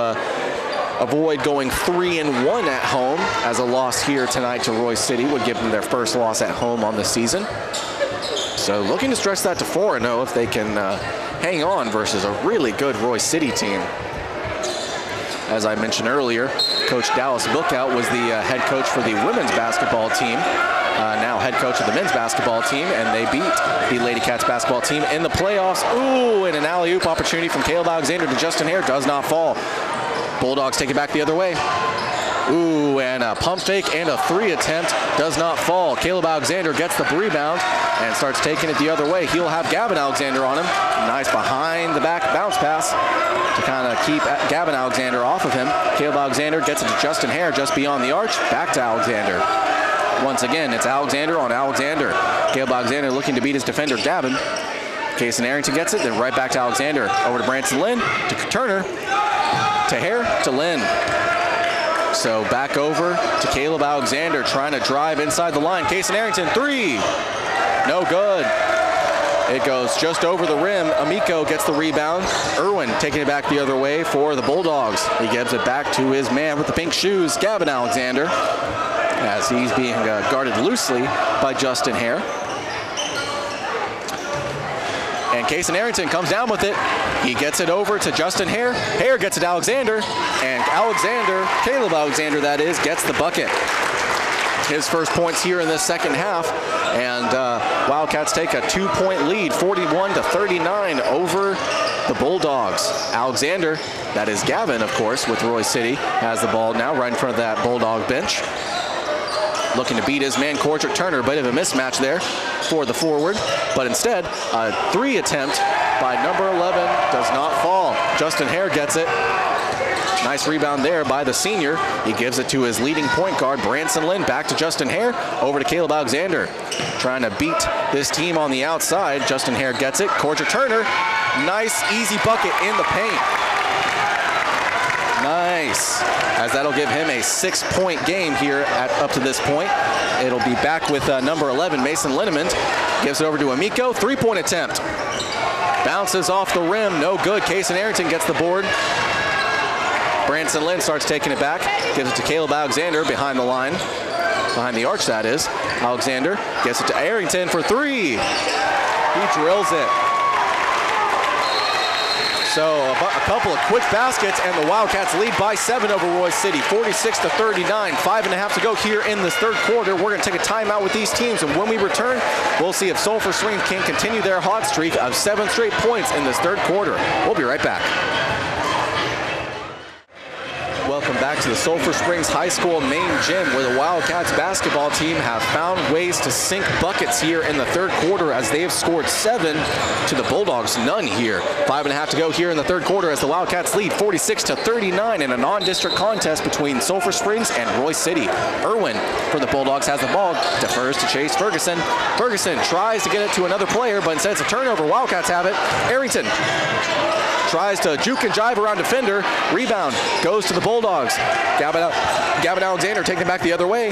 avoid going 3-1 at home, as a loss here tonight to Royse City would give them their first loss at home on the season. So looking to stretch that to 4-0 if they can hang on versus a really good Royse City team. As I mentioned earlier, Coach Dallas Bookout was the head coach for the women's basketball team, now head coach of the men's basketball team, and they beat the Lady Cats basketball team in the playoffs. Ooh, and an alley-oop opportunity from Caleb Alexander to Justin Hare does not fall. Bulldogs take it back the other way. Ooh, and a pump fake and a 3 attempt does not fall. Caleb Alexander gets the rebound and starts taking it the other way. He'll have Gavin Alexander on him. Nice behind the back bounce pass to kind of keep Gavin Alexander off of him. Caleb Alexander gets it to Justin Hare just beyond the arch. Back to Alexander. Once again, it's Alexander on Alexander. Caleb Alexander looking to beat his defender, Gavin. Kason Arrington gets it, then right back to Alexander. Over to Branson Lynn, to Turner, to Hare, to Lynn. So back over to Caleb Alexander trying to drive inside the line. Kason Arrington, 3. No good. It goes just over the rim. Amico gets the rebound. Irwin taking it back the other way for the Bulldogs. He gives it back to his man with the pink shoes, Gavin Alexander, as he's being guarded loosely by Justin Hare. And Kason Arrington comes down with it. He gets it over to Justin Hare. Hare gets it to Alexander. And Alexander, Caleb Alexander that is, gets the bucket. His first points here in this second half. And Wildcats take a 2-point lead, 41-39 over the Bulldogs. Alexander, that is Gavin, of course, with Royse City, has the ball now right in front of that Bulldog bench. Looking to beat his man, Cordrick Turner. Bit of a mismatch there for the forward, but instead, a 3 attempt by number 11 does not fall. Justin Hare gets it. Nice rebound there by the senior. He gives it to his leading point guard, Branson Lynn. Back to Justin Hare, over to Caleb Alexander. Trying to beat this team on the outside. Justin Hare gets it. Cordrick Turner, nice easy bucket in the paint. Nice, as that'll give him a 6-point game here up to this point. It'll be back with number 11, Mason Linneman. Gives it over to Amico, 3-point attempt. Bounces off the rim, no good. Kason Arrington gets the board. Branson Lynn starts taking it back. Gives it to Caleb Alexander behind the line. Behind the arch, that is. Alexander gets it to Arrington for 3. He drills it. So a couple of quick baskets, and the Wildcats lead by 7 over Royse City, 46-39. 5.5 to go here in this third quarter. We're going to take a timeout with these teams, and when we return, we'll see if Sulphur Springs can continue their hot streak of 7 straight points in this third quarter. We'll be right back. Welcome back to the Sulphur Springs High School main gym, where the Wildcats basketball team have found ways to sink buckets here in the third quarter, as they have scored 7 to the Bulldogs, none here. 5.5 to go here in the third quarter, as the Wildcats lead 46-39 in a non-district contest between Sulphur Springs and Royse City. Irwin for the Bulldogs has the ball, defers to Chase Ferguson. Ferguson tries to get it to another player, but instead it's a turnover. Wildcats have it. Arrington tries to juke and jive around defender. Rebound goes to the Bulldogs. Gavin Alexander taking it back the other way,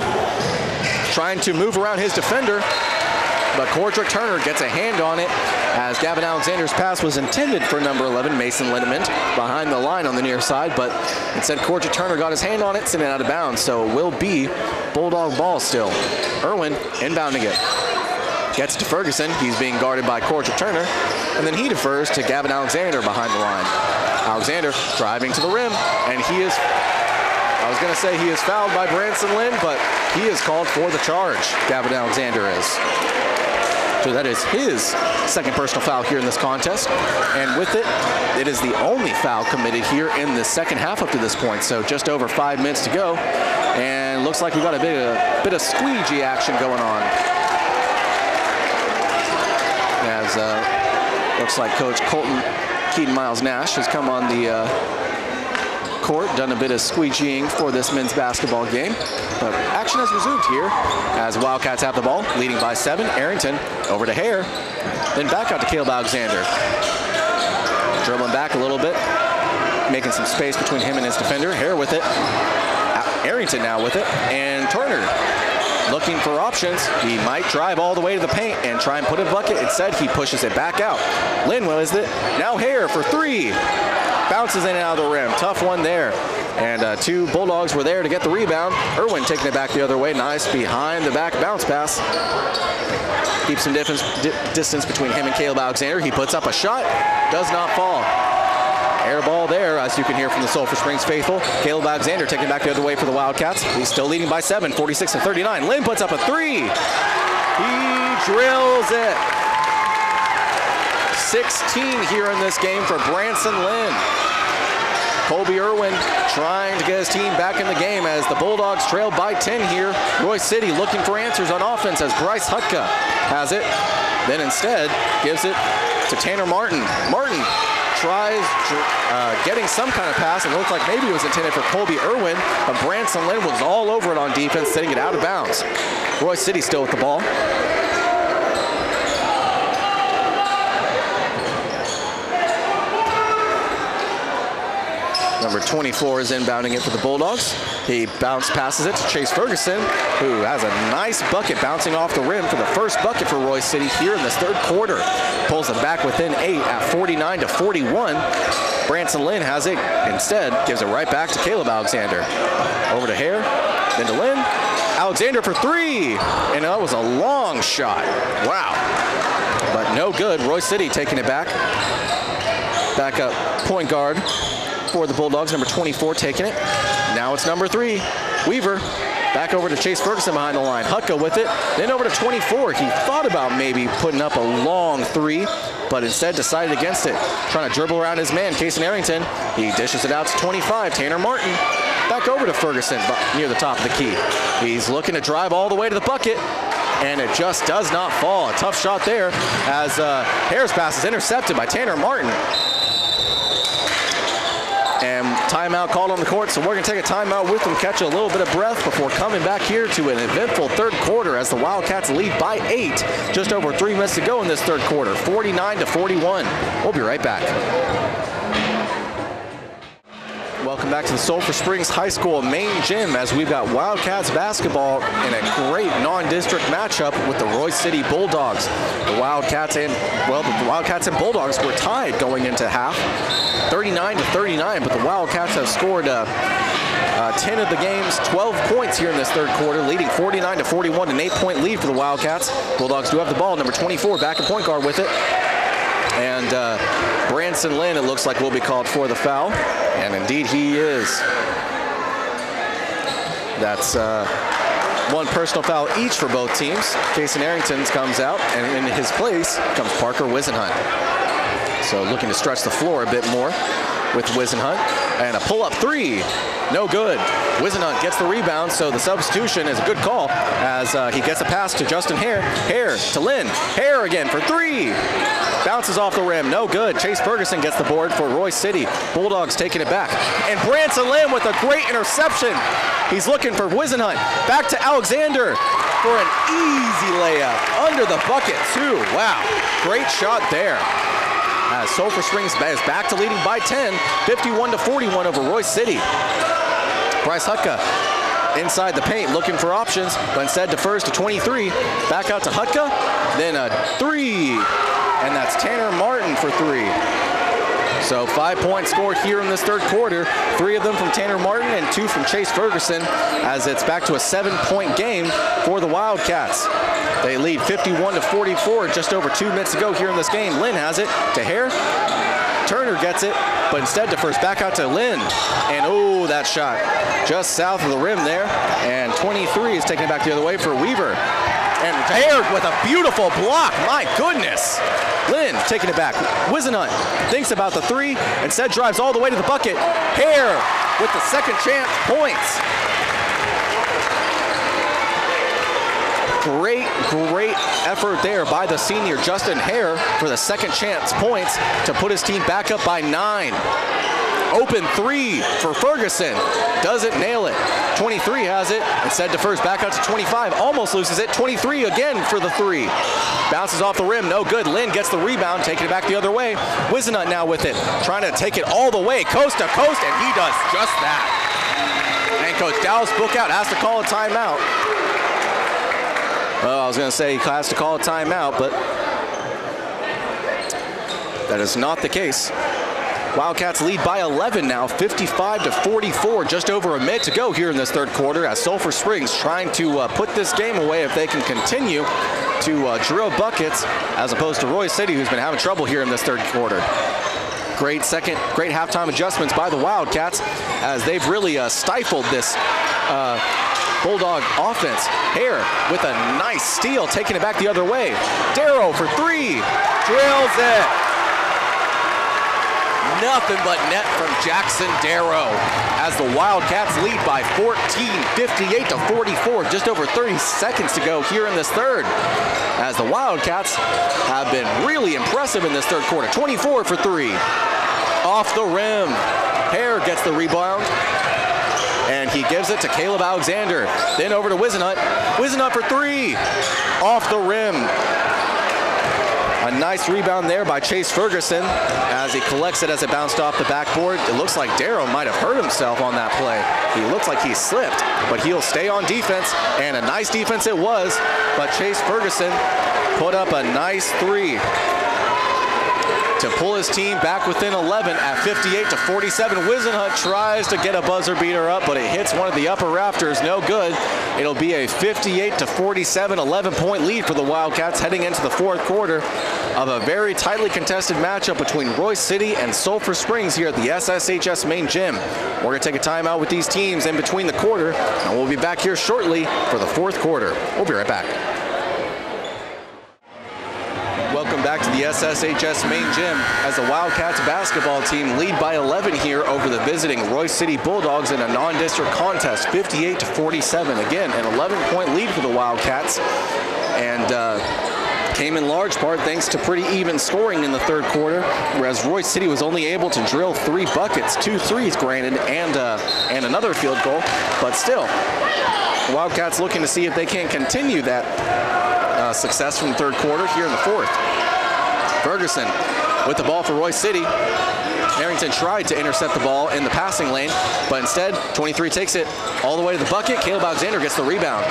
trying to move around his defender, but Cordrick Turner gets a hand on it, as Gavin Alexander's pass was intended for number 11, Mason Linneman, behind the line on the near side, but instead Cordrick Turner got his hand on it, sending it out of bounds, so it will be Bulldog ball still. Irwin inbounding it. Gets to Ferguson. He's being guarded by Cordial Turner. And then he defers to Gavin Alexander behind the line. Alexander driving to the rim, and he is, I was going to say he is fouled by Branson Lynn, but he is called for the charge. Gavin Alexander is. So that is his second personal foul here in this contest. And with it, it is the only foul committed here in the second half up to this point. So just over 5 minutes to go. And looks like we got a bit of squeegee action going on. As looks like Coach Colton Keaton Miles Nash has come on the court, done a bit of squeegeeing for this men's basketball game. But action has resumed here as Wildcats have the ball, leading by 7. Arrington over to Hare, then back out to Caleb Alexander. Dribbling back a little bit, making some space between him and his defender. Hare with it, Arrington now with it, and Turner looking for options. He might drive all the way to the paint and try and put a bucket. Instead, he pushes it back out. Lynn was it. Now Hare for 3. Bounces in and out of the rim. Tough one there. And 2 Bulldogs were there to get the rebound. Irwin taking it back the other way. Nice behind the back bounce pass. Keeps some distance between him and Caleb Alexander. He puts up a shot. Does not fall. Air ball there, as you can hear from the Sulphur Springs faithful. Caleb Alexander taking it back the other way for the Wildcats. He's still leading by 7, 46-39. Lynn puts up a 3. He drills it. 16 here in this game for Branson Lynn. Colby Irwin trying to get his team back in the game as the Bulldogs trail by 10 here. Royse City looking for answers on offense as Bryce Hutka has it. Then instead gives it to Tanner Martin. Martin tries getting some kind of pass, and it looked like maybe it was intended for Colby Irwin, but Branson Lynn was all over it on defense, sending it out of bounds. Royse City still with the ball. Number 24 is inbounding it for the Bulldogs. He passes it to Chase Ferguson, who has a nice bucket bouncing off the rim for the first bucket for Royse City here in this third quarter. Pulls it back within 8 at 49-41. Branson Lynn has it. Instead, gives it right back to Caleb Alexander. Over to Hare, then to Lynn. Alexander for 3, and that was a long shot. Wow. But no good. Royse City taking it back. Back up point guard for the Bulldogs, number 24 taking it. Now it's number 3, Weaver. Back over to Chase Ferguson behind the line. Hutka with it. Then over to 24. He thought about maybe putting up a long 3, but instead decided against it. Trying to dribble around his man, Cason Arrington. He dishes it out to 25, Tanner Martin. Back over to Ferguson near the top of the key. He's looking to drive all the way to the bucket, and it just does not fall. A tough shot there as Hare's pass is intercepted by Tanner Martin. And timeout called on the court, so we're going to take a timeout with them, catch a little bit of breath before coming back here to an eventful third quarter as the Wildcats lead by 8. Just over 3 minutes to go in this third quarter, 49-41. We'll be right back. Welcome back to the Sulphur Springs High School main gym as we've got Wildcats basketball in a great non-district matchup with the Royse City Bulldogs. The Wildcats and Bulldogs were tied going into half, 39-39, but the Wildcats have scored 10 of the game's 12 points here in this third quarter, leading 49-41, an 8-point lead for the Wildcats. Bulldogs do have the ball, number 24 back at point guard with it. And Branson Lynn, it looks like, will be called for the foul. And indeed he is. That's 1 personal foul each for both teams. Cason Arrington comes out, and in his place comes Parker Wisenhunt. So looking to stretch the floor a bit more with Wisenhunt. And a pull-up 3. No good. Wisenhunt gets the rebound, so the substitution is a good call as he gets a pass to Justin Hare. Hare to Lynn. Hare again for 3. Bounces off the rim. No good. Chase Ferguson gets the board for Royse City. Bulldogs taking it back. And Branson Lynn with a great interception. He's looking for Wisenhunt. Back to Alexander for an easy layup. Under the bucket, too. Wow. Great shot there. As Sulphur Springs is back to leading by 10, 51-41 over Royse City. Bryce Hutka inside the paint looking for options, but instead defers to 23. Back out to Hutka, then a 3. And that's Tanner Martin for 3. So 5 points scored here in this third quarter, 3 of them from Tanner Martin and 2 from Chase Ferguson, as it's back to a 7-point game for the Wildcats. They lead 51-44, just over 2 minutes to go here in this game. Lynn has it to Hare. Turner gets it, but instead defers back out to Lynn. And oh, that shot just south of the rim there. And 23 is taken it back the other way for Weaver. And Hare with a beautiful block, my goodness. Lynn taking it back. Wisenhunt thinks about the 3, instead drives all the way to the bucket. Hare with the second chance points. Great effort there by the senior Justin Hare for the second chance points to put his team back up by 9. Open 3 for Ferguson. Doesn't nail it. 23 has it. Instead defers back out to 25. Almost loses it. 23 again for the 3. Bounces off the rim. No good. Lynn gets the rebound. Taking it back the other way. Wisenhunt now with it. Trying to take it all the way. Coast to coast. And he does just that. And Coach Dallas Bookout has to call a timeout. Well, I was going to say he has to call a timeout, but that is not the case. Wildcats lead by 11 now, 55-44, just over a minute to go here in this third quarter, as Sulphur Springs trying to put this game away if they can continue to drill buckets, as opposed to Royse City, who's been having trouble here in this third quarter. Great halftime adjustments by the Wildcats, as they've really stifled this Bulldog offense. Hare with a nice steal, taking it back the other way. Darrow for 3, drills it. Nothing but net from Jackson Darrow, as the Wildcats lead by 14, 58-44, just over 30 seconds to go here in this third, as the Wildcats have been really impressive in this third quarter. 24 for 3, off the rim. Hare gets the rebound, and he gives it to Caleb Alexander. Then over to Wisenhunt. Wisenhunt for 3, off the rim. A nice rebound there by Chase Ferguson, as he collects it as it bounced off the backboard. It looks like Darrow might have hurt himself on that play. He looks like he slipped, but he'll stay on defense, and a nice defense it was. But Chase Ferguson put up a nice 3 to pull his team back within 11 at 58-47. Wisenhunt tries to get a buzzer beater up, but it hits one of the upper rafters, no good. It'll be a 58-47 11-point lead for the Wildcats heading into the fourth quarter of a very tightly contested matchup between Royse City and Sulphur Springs here at the SSHS main gym. We're going to take a timeout with these teams in between the quarter, and we'll be back here shortly for the fourth quarter. We'll be right back. Welcome back to the SSHS main gym, as the Wildcats basketball team lead by 11 here over the visiting Royse City Bulldogs in a non-district contest, 58-47. Again, an 11-point lead for the Wildcats, and came in large part thanks to pretty even scoring in the third quarter, whereas Royse City was only able to drill 3 buckets, 2 threes granted, and another field goal, but still, the Wildcats looking to see if they can continue that success from the third quarter here in the fourth. Ferguson with the ball for Royse City. Harrington tried to intercept the ball in the passing lane, but instead 23 takes it all the way to the bucket. Caleb Alexander gets the rebound,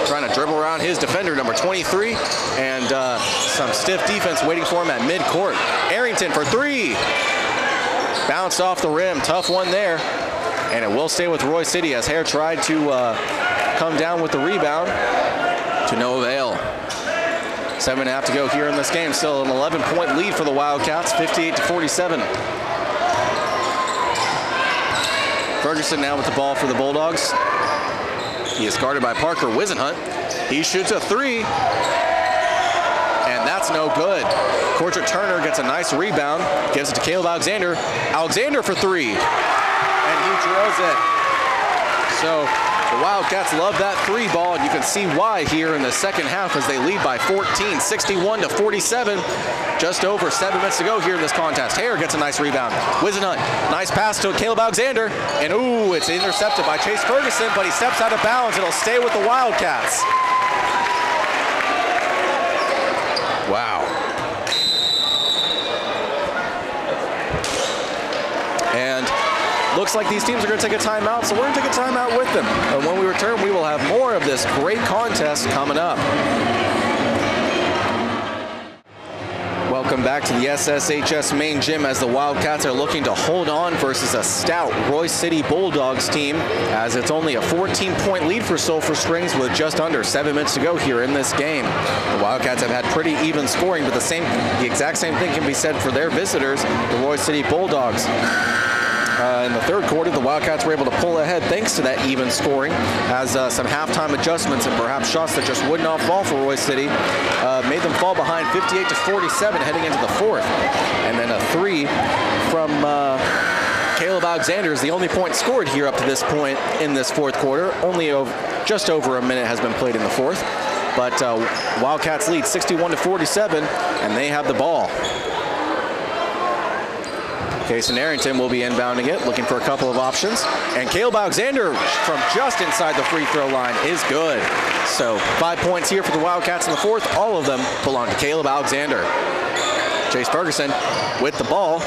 trying to dribble around his defender, number 23, and some stiff defense waiting for him at midcourt. Harrington for 3, bounced off the rim, tough one there, and it will stay with Royse City, as Hare tried to come down with the rebound, to no avail. 7.5 to go here in this game. Still an 11-point lead for the Wildcats, 58-47. Ferguson now with the ball for the Bulldogs. He is guarded by Parker Wisenhunt. He shoots a 3, and that's no good. Cortrait Turner gets a nice rebound, gives it to Caleb Alexander. Alexander for 3, and he drills it. So the Wildcats love that 3 ball, and you can see why here in the second half, as they lead by 14, 61-47. Just over 7 minutes to go here in this contest. Hare gets a nice rebound. Wisenhunt, nice pass to Caleb Alexander, and ooh, it's intercepted by Chase Ferguson, but he steps out of bounds. It'll stay with the Wildcats. Wow. And looks like these teams are going to take a timeout, so we're going to take a timeout with them. And when we return, we will have more of this great contest coming up. Welcome back to the SSHS main gym as the Wildcats are looking to hold on versus a stout Royse City Bulldogs team, as it's only a 14-point lead for Sulphur Springs with just under 7 minutes to go here in this game. The Wildcats have had pretty even scoring, but the exact same thing can be said for their visitors, the Royse City Bulldogs. In the third quarter, the Wildcats were able to pull ahead thanks to that even scoring, as some halftime adjustments and perhaps shots that just would not fall for Royse City made them fall behind 58-47 heading into the fourth. And then a three from Caleb Alexander is the only point scored here up to this point in this fourth quarter. Only just over a minute has been played in the fourth. But Wildcats lead 61-47, and they have the ball. Kason Arrington will be inbounding it, looking for a couple of options. And Caleb Alexander from just inside the free throw line is good. So 5 points here for the Wildcats in the fourth. All of them belong to Caleb Alexander. Chase Ferguson with the ball.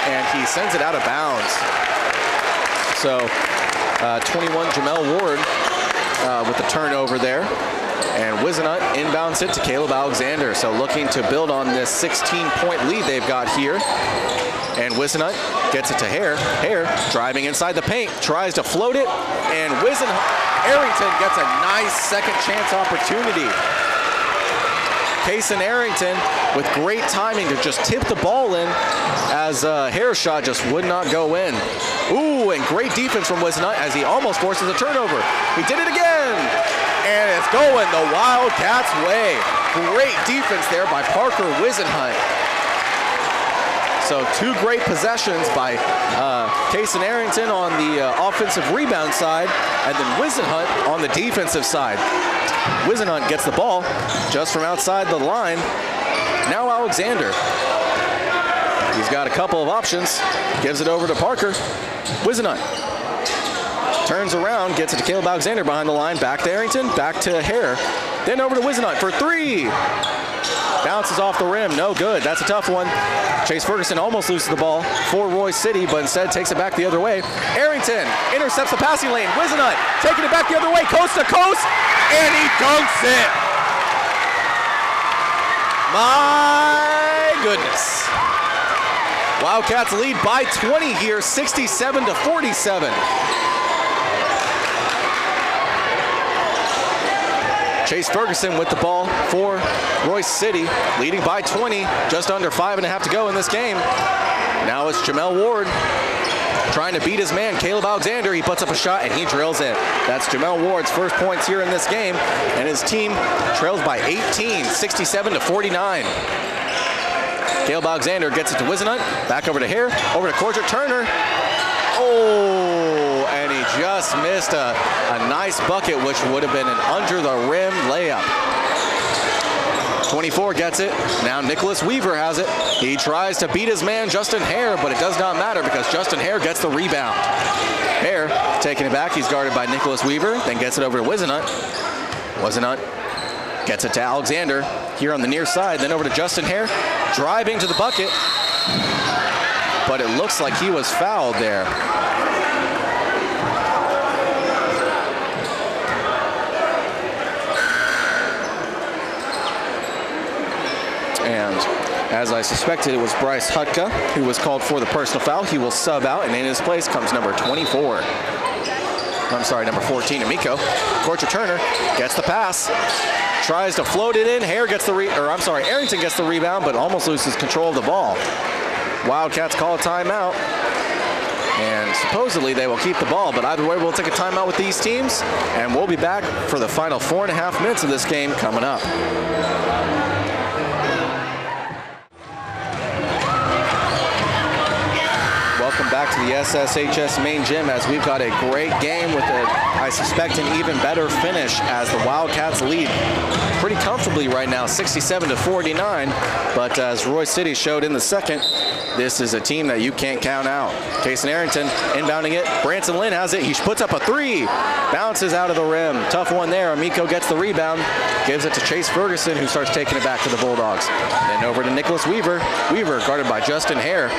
And he sends it out of bounds. So 21, Jamal Ward with the turnover there. And Wizenut inbounds it to Caleb Alexander. So looking to build on this 16-point lead they've got here. And Wizenut gets it to Hare. Hare driving inside the paint, tries to float it. And Arrington gets a nice second chance opportunity. Kason Arrington with great timing to just tip the ball in, as Hare's shot just would not go in. Ooh, and great defense from Wizenut as he almost forces a turnover. He did it again. And it's going the Wildcats' way. Great defense there by Parker Wizenut. So two great possessions by Kason Arrington on the offensive rebound side, and then Wizenut on the defensive side. Wizenut gets the ball just from outside the line. Now Alexander. He's got a couple of options. Gives it over to Parker. Wizenut turns around, gets it to Caleb Alexander behind the line. Back to Arrington, back to Hare. Then over to Wizenut for three. Bounces off the rim, no good. That's a tough one. Chase Ferguson almost loses the ball for Royse City, but instead takes it back the other way. Arrington intercepts the passing lane. Wizenut taking it back the other way, coast to coast, and he dunks it. My goodness. Wildcats lead by 20 here, 67-47. Chase Ferguson with the ball for Royse City, leading by 20, just under 5.5 to go in this game. Now it's Jamal Ward trying to beat his man, Caleb Alexander. He puts up a shot and he drills it. That's Jamal Ward's first points here in this game, and his team trails by 18, 67-49. Caleb Alexander gets it to Wizenut, back over to Hare, over to Cordier Turner. Oh, and he just missed a nice bucket, which would have been an under-the-rim layup. 24 gets it. Now Nicholas Weaver has it. He tries to beat his man, Justin Hare, but it does not matter because Justin Hare gets the rebound. Hare taking it back. He's guarded by Nicholas Weaver, then gets it over to Wizenut. Wizenut gets it to Alexander here on the near side, then over to Justin Hare, driving to the bucket. But it looks like he was fouled there. And as I suspected, it was Bryce Hutka who was called for the personal foul. He will sub out, and in his place comes number 24. I'm sorry, number 14, Amico. Cordier Turner gets the pass, tries to float it in. Arrington gets the rebound, but almost loses control of the ball. Wildcats call a timeout, and supposedly they will keep the ball, but either way we'll take a timeout with these teams, and we'll be back for the final 4.5 minutes of this game coming up. Welcome back to the SSHS main gym, as we've got a great game with I suspect an even better finish, as the Wildcats lead pretty comfortably right now, 67-49. But as Royse City showed in the second, this is a team that you can't count out. Kason Arrington inbounding it. Branson Lynn has it. He puts up a three. Bounces out of the rim. Tough one there. Amico gets the rebound. Gives it to Chase Ferguson, who starts taking it back to the Bulldogs. Then over to Nicholas Weaver. Weaver guarded by Justin Hare.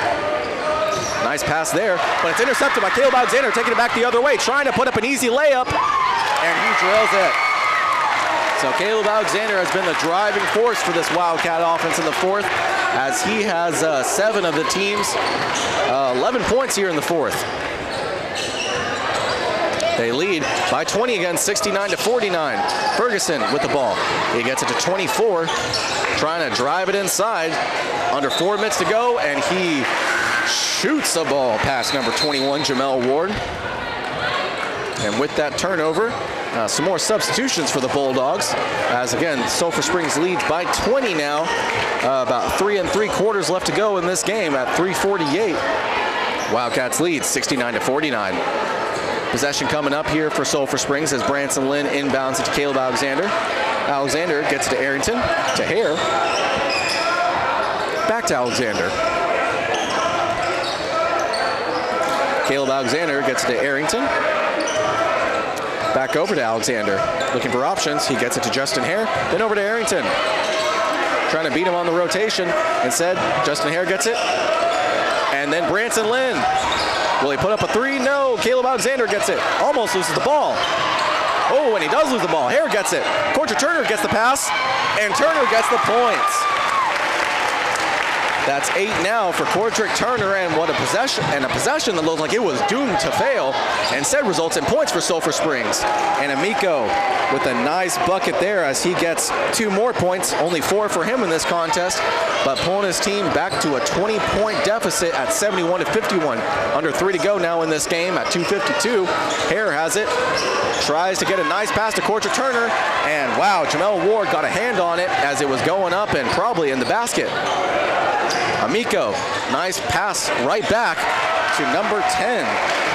Nice pass there, but it's intercepted by Caleb Alexander, taking it back the other way, trying to put up an easy layup, and he drills it. So Caleb Alexander has been the driving force for this Wildcat offense in the fourth, as he has 7 of the team's 11 points here in the fourth. They lead by 20 again, 69-49. Ferguson with the ball. He gets it to 24, trying to drive it inside. Under 4 minutes to go, and he shoots the ball past number 21, Jamal Ward. And with that turnover, some more substitutions for the Bulldogs. As again, Sulphur Springs leads by 20 now. About 3 3/4 left to go in this game at 3:48. Wildcats lead 69-49. Possession coming up here for Sulphur Springs as Branson Lynn inbounds it to Caleb Alexander. Alexander gets it to Arrington, to Hare. Back to Alexander. Caleb Alexander gets it to Arrington. Back over to Alexander. Looking for options. He gets it to Justin Hare. Then over to Arrington. Trying to beat him on the rotation. Instead, Justin Hare gets it. And then Branson Lynn. Will he put up a 3? No. Caleb Alexander gets it. Almost loses the ball. Oh, and he does lose the ball. Hare gets it. Corcher Turner gets the pass. And Turner gets the points. That's 8 now for Cordrick Turner, and what a possession that looked like it was doomed to fail. Instead results in points for Sulphur Springs. And Amico with a nice bucket there as he gets 2 more points, only 4 for him in this contest, but pulling his team back to a 20-point deficit at 71-51. Under 3 to go now in this game at 2:52. Hare has it, tries to get a nice pass to Cordrick Turner, and wow, Jamal Ward got a hand on it as it was going up and probably in the basket. Amico, nice pass right back to number 10.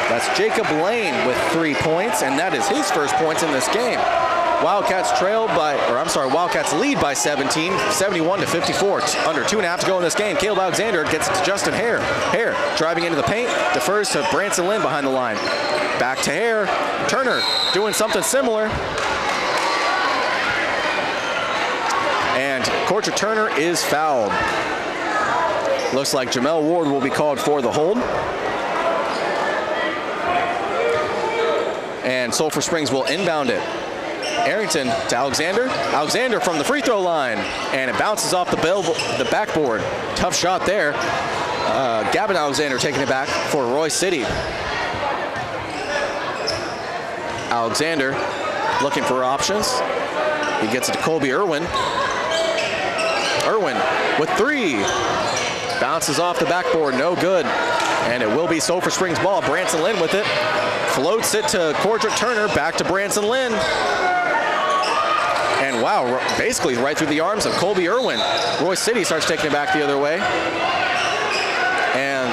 That's Jacob Lane with 3 points, and that is his first points in this game. Wildcats lead by 17, 71-54. Under 2.5 to go in this game. Caleb Alexander gets it to Justin Hare. Hare driving into the paint, defers to Branson Lynn behind the line. Back to Hare. Turner doing something similar. And Corcher Turner is fouled. Looks like Jamal Ward will be called for the hold. And Sulphur Springs will inbound it. Arrington to Alexander. Alexander from the free throw line. And it bounces off the backboard. Tough shot there. Gavin Alexander taking it back for Royse City. Alexander looking for options. He gets it to Colby Irwin. Irwin with 3. Bounces off the backboard, no good. And it will be Sulphur Springs ball. Branson Lynn with it. Floats it to Cordrick Turner, back to Branson Lynn. And wow, basically right through the arms of Colby Irwin. Royse City starts taking it back the other way. And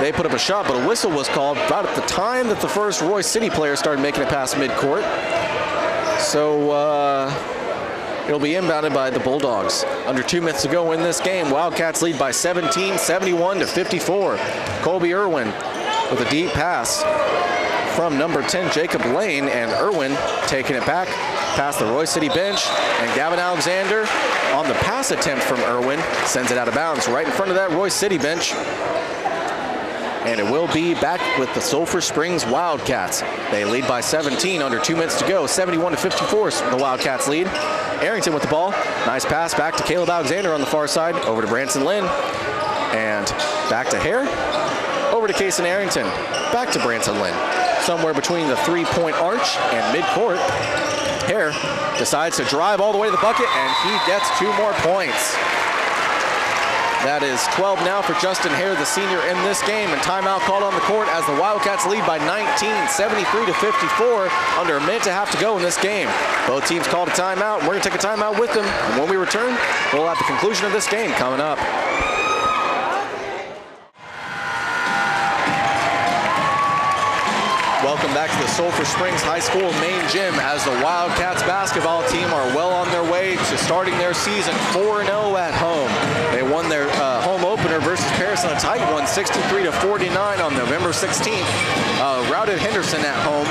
they put up a shot, but a whistle was called about at the time that the first Royse City player started making it past midcourt. So, it'll be inbounded by the Bulldogs. Under 2 minutes to go in this game. Wildcats lead by 17, 71-54. Colby Irwin with a deep pass from number 10, Jacob Lane, and Irwin taking it back past the Royse City bench. And Gavin Alexander on the pass attempt from Irwin sends it out of bounds right in front of that Royse City bench. And it will be back with the Sulphur Springs Wildcats. They lead by 17, under 2 minutes to go. 71-54, the Wildcats lead. Arrington with the ball. Nice pass back to Caleb Alexander on the far side. Over to Branson Lynn. And back to Hare. Over to Kason Arrington. Back to Branson Lynn. Somewhere between the 3-point arch and midcourt. Hare decides to drive all the way to the bucket, and he gets 2 more points. That is 12 now for Justin Hare, the senior, in this game. And timeout called on the court as the Wildcats lead by 19, 73-54. Under a minute and a half to go in this game. Both teams called a timeout, and we're going to take a timeout with them. And when we return, we'll have the conclusion of this game coming up. Welcome back to the Sulphur Springs High School main gym as the Wildcats basketball team are well on their way to starting their season 4-0 at home. They won their home opener versus Paris in a tight one, 63-49 on November 16th. Routed Henderson at home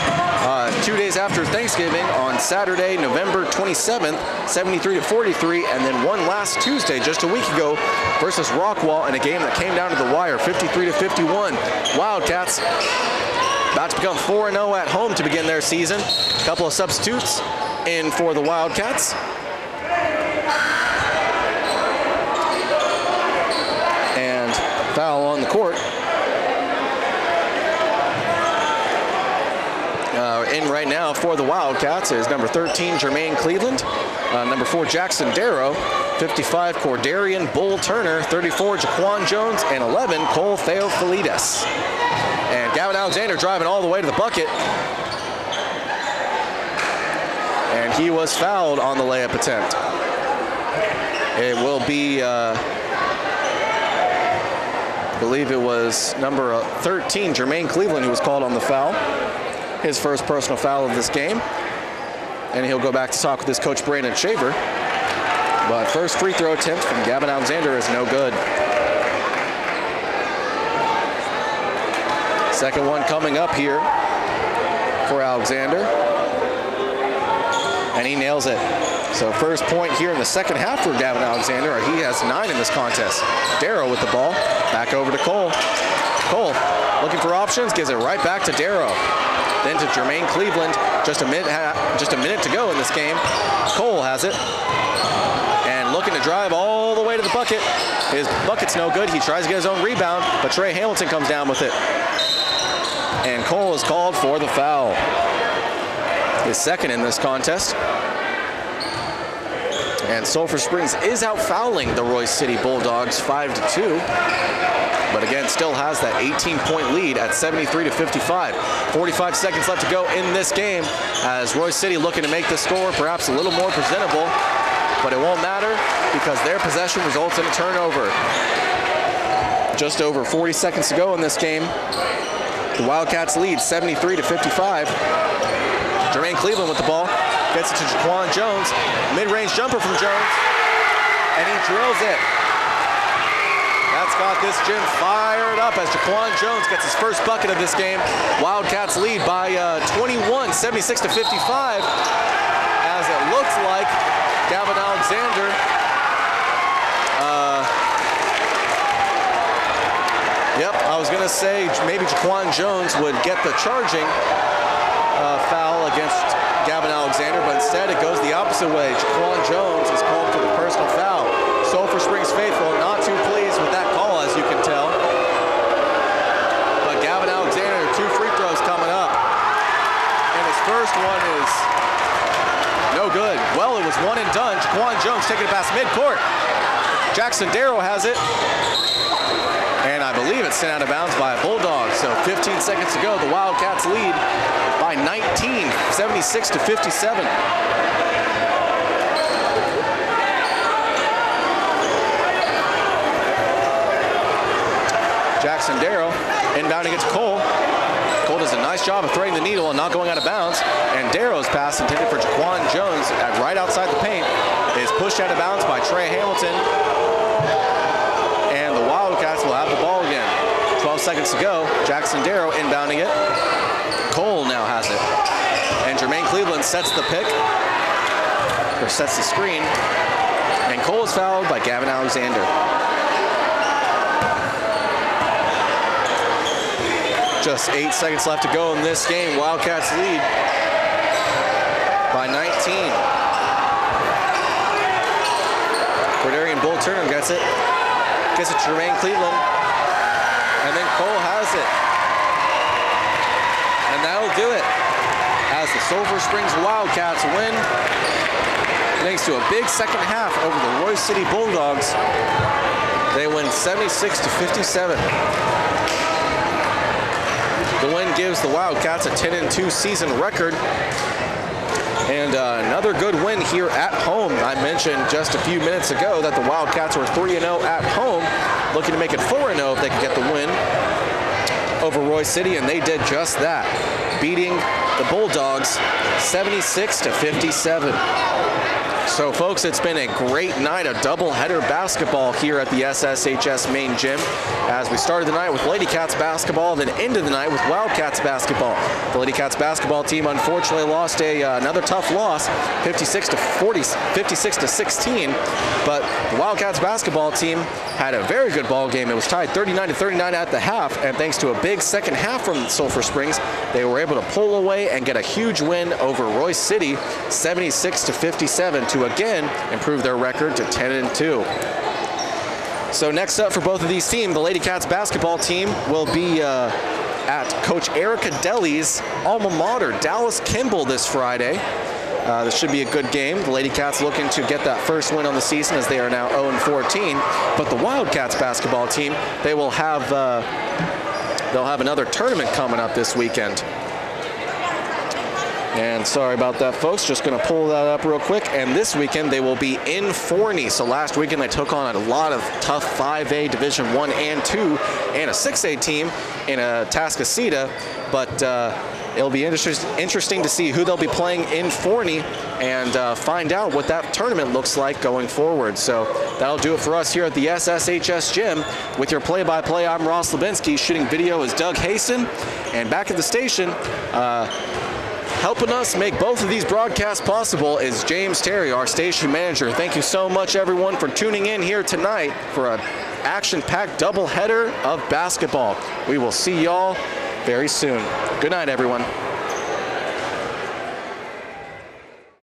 2 days after Thanksgiving on Saturday, November 27th, 73-43, and then won last Tuesday, just a week ago, versus Rockwall in a game that came down to the wire, 53-51. Wildcats About to become 4-0 at home to begin their season. A couple of substitutes in for the Wildcats. And foul on the court. In right now for the Wildcats is number 13, Jermaine Cleveland. Number 4, Jackson Darrow. 55, Cordarian Bull Turner. 34, Jaquan Jones. And 11, Cole Theophilides. And Gavin Alexander driving all the way to the bucket. And he was fouled on the layup attempt. It will be, I believe it was number 13, Jermaine Cleveland, who was called on the foul. His first personal foul of this game. And he'll go back to talk with his coach, Brandon Shaver. But first free throw attempt from Gavin Alexander is no good. Second one coming up here for Alexander. And he nails it. So first point here in the second half for Gavin Alexander. He has 9 in this contest. Darrow with the ball. Back over to Cole. Cole looking for options, gives it right back to Darrow. Then to Jermaine Cleveland. Just a minute to go in this game. Cole has it. And looking to drive all the way to the bucket. His bucket's no good. He tries to get his own rebound, but Trey Hamilton comes down with it. And Cole is called for the foul. His second in this contest. And Sulphur Springs is out fouling the Royse City Bulldogs 5-2. But again, still has that 18-point lead at 73-55. 45 seconds left to go in this game as Royse City looking to make the score perhaps a little more presentable. But it won't matter because their possession results in a turnover. Just over 40 seconds to go in this game. The Wildcats lead 73-55. Jermaine Cleveland with the ball. Gets it to Jaquan Jones. Mid-range jumper from Jones. And he drills it. That's got this gym fired up as Jaquan Jones gets his first bucket of this game. Wildcats lead by 21, 76-55. As it looks like Gavin Alexander I was going to say maybe Jaquan Jones would get the charging foul against Gavin Alexander, but instead it goes the opposite way. Jaquan Jones is called for the personal foul. Sulphur Springs faithful not too pleased with that call, as you can tell. But Gavin Alexander, 2 free throws coming up. And his first one is no good. Well, it was one and done. Jaquan Jones taking it past midcourt. Jackson Darrow has it. And I believe it's sent out of bounds by a Bulldog. So 15 seconds to go. The Wildcats lead by 19, 76-57. Jackson Darrow inbounding it to Cole. Cole does a nice job of threading the needle and not going out of bounds. And Darrow's pass intended for Jaquan Jones at right outside the paint is pushed out of bounds by Trey Hamilton. And the Wildcats will have the ball again. 12 seconds to go. Jackson Darrow inbounding it. Cole now has it. And Jermaine Cleveland sets the pick, or sets the screen. And Cole is fouled by Gavin Alexander. Just 8 seconds left to go in this game. Wildcats lead by 19. Cordarian Bull Turner gets it. Gets it to Jermaine Cleveland. And then Cole has it. And that'll do it. As the Sulphur Springs Wildcats win, thanks to a big second half over the Royse City Bulldogs, they win 76-57. The win gives the Wildcats a 10-2 season record. And another good win here at home. I mentioned just a few minutes ago that the Wildcats were 3-0 at home, looking to make it 4-0 if they could get the win over Royse City, and they did just that, beating the Bulldogs 76-57. So folks, it's been a great night of doubleheader basketball here at the SSHS main gym, as we started the night with Lady Cats basketball, then ended the night with Wildcats basketball. The Lady Cats basketball team unfortunately lost another tough loss, 56 to 16, but the Wildcats basketball team had a very good ball game. It was tied 39 to 39 at the half, and thanks to a big second half from Sulphur Springs, they were able to pull away and get a huge win over Royse City, 76 to 57, to again improve their record to 10-2. So next up for both of these teams, the Lady Cats basketball team will be at Coach Erica Deli's alma mater, Dallas Kimball, this Friday. This should be a good game. The Lady Cats looking to get that first win on the season, as they are now 0-14. But the Wildcats basketball team, they'll have another tournament coming up this weekend. And sorry about that, folks. Just going to pull that up real quick. And this weekend, they will be in Forney. So last weekend, they took on a lot of tough 5A Division I and II and a 6A team in Atascocita. But it'll be interesting to see who they'll be playing in Forney and find out what that tournament looks like going forward. So that'll do it for us here at the SSHS gym. With your play-by-play, I'm Ross Lebinsky. Shooting video is Doug Hasten. And back at the station, helping us make both of these broadcasts possible is James Terry, our station manager. Thank you so much, everyone, for tuning in here tonight for an action-packed doubleheader of basketball. We will see y'all very soon. Good night, everyone.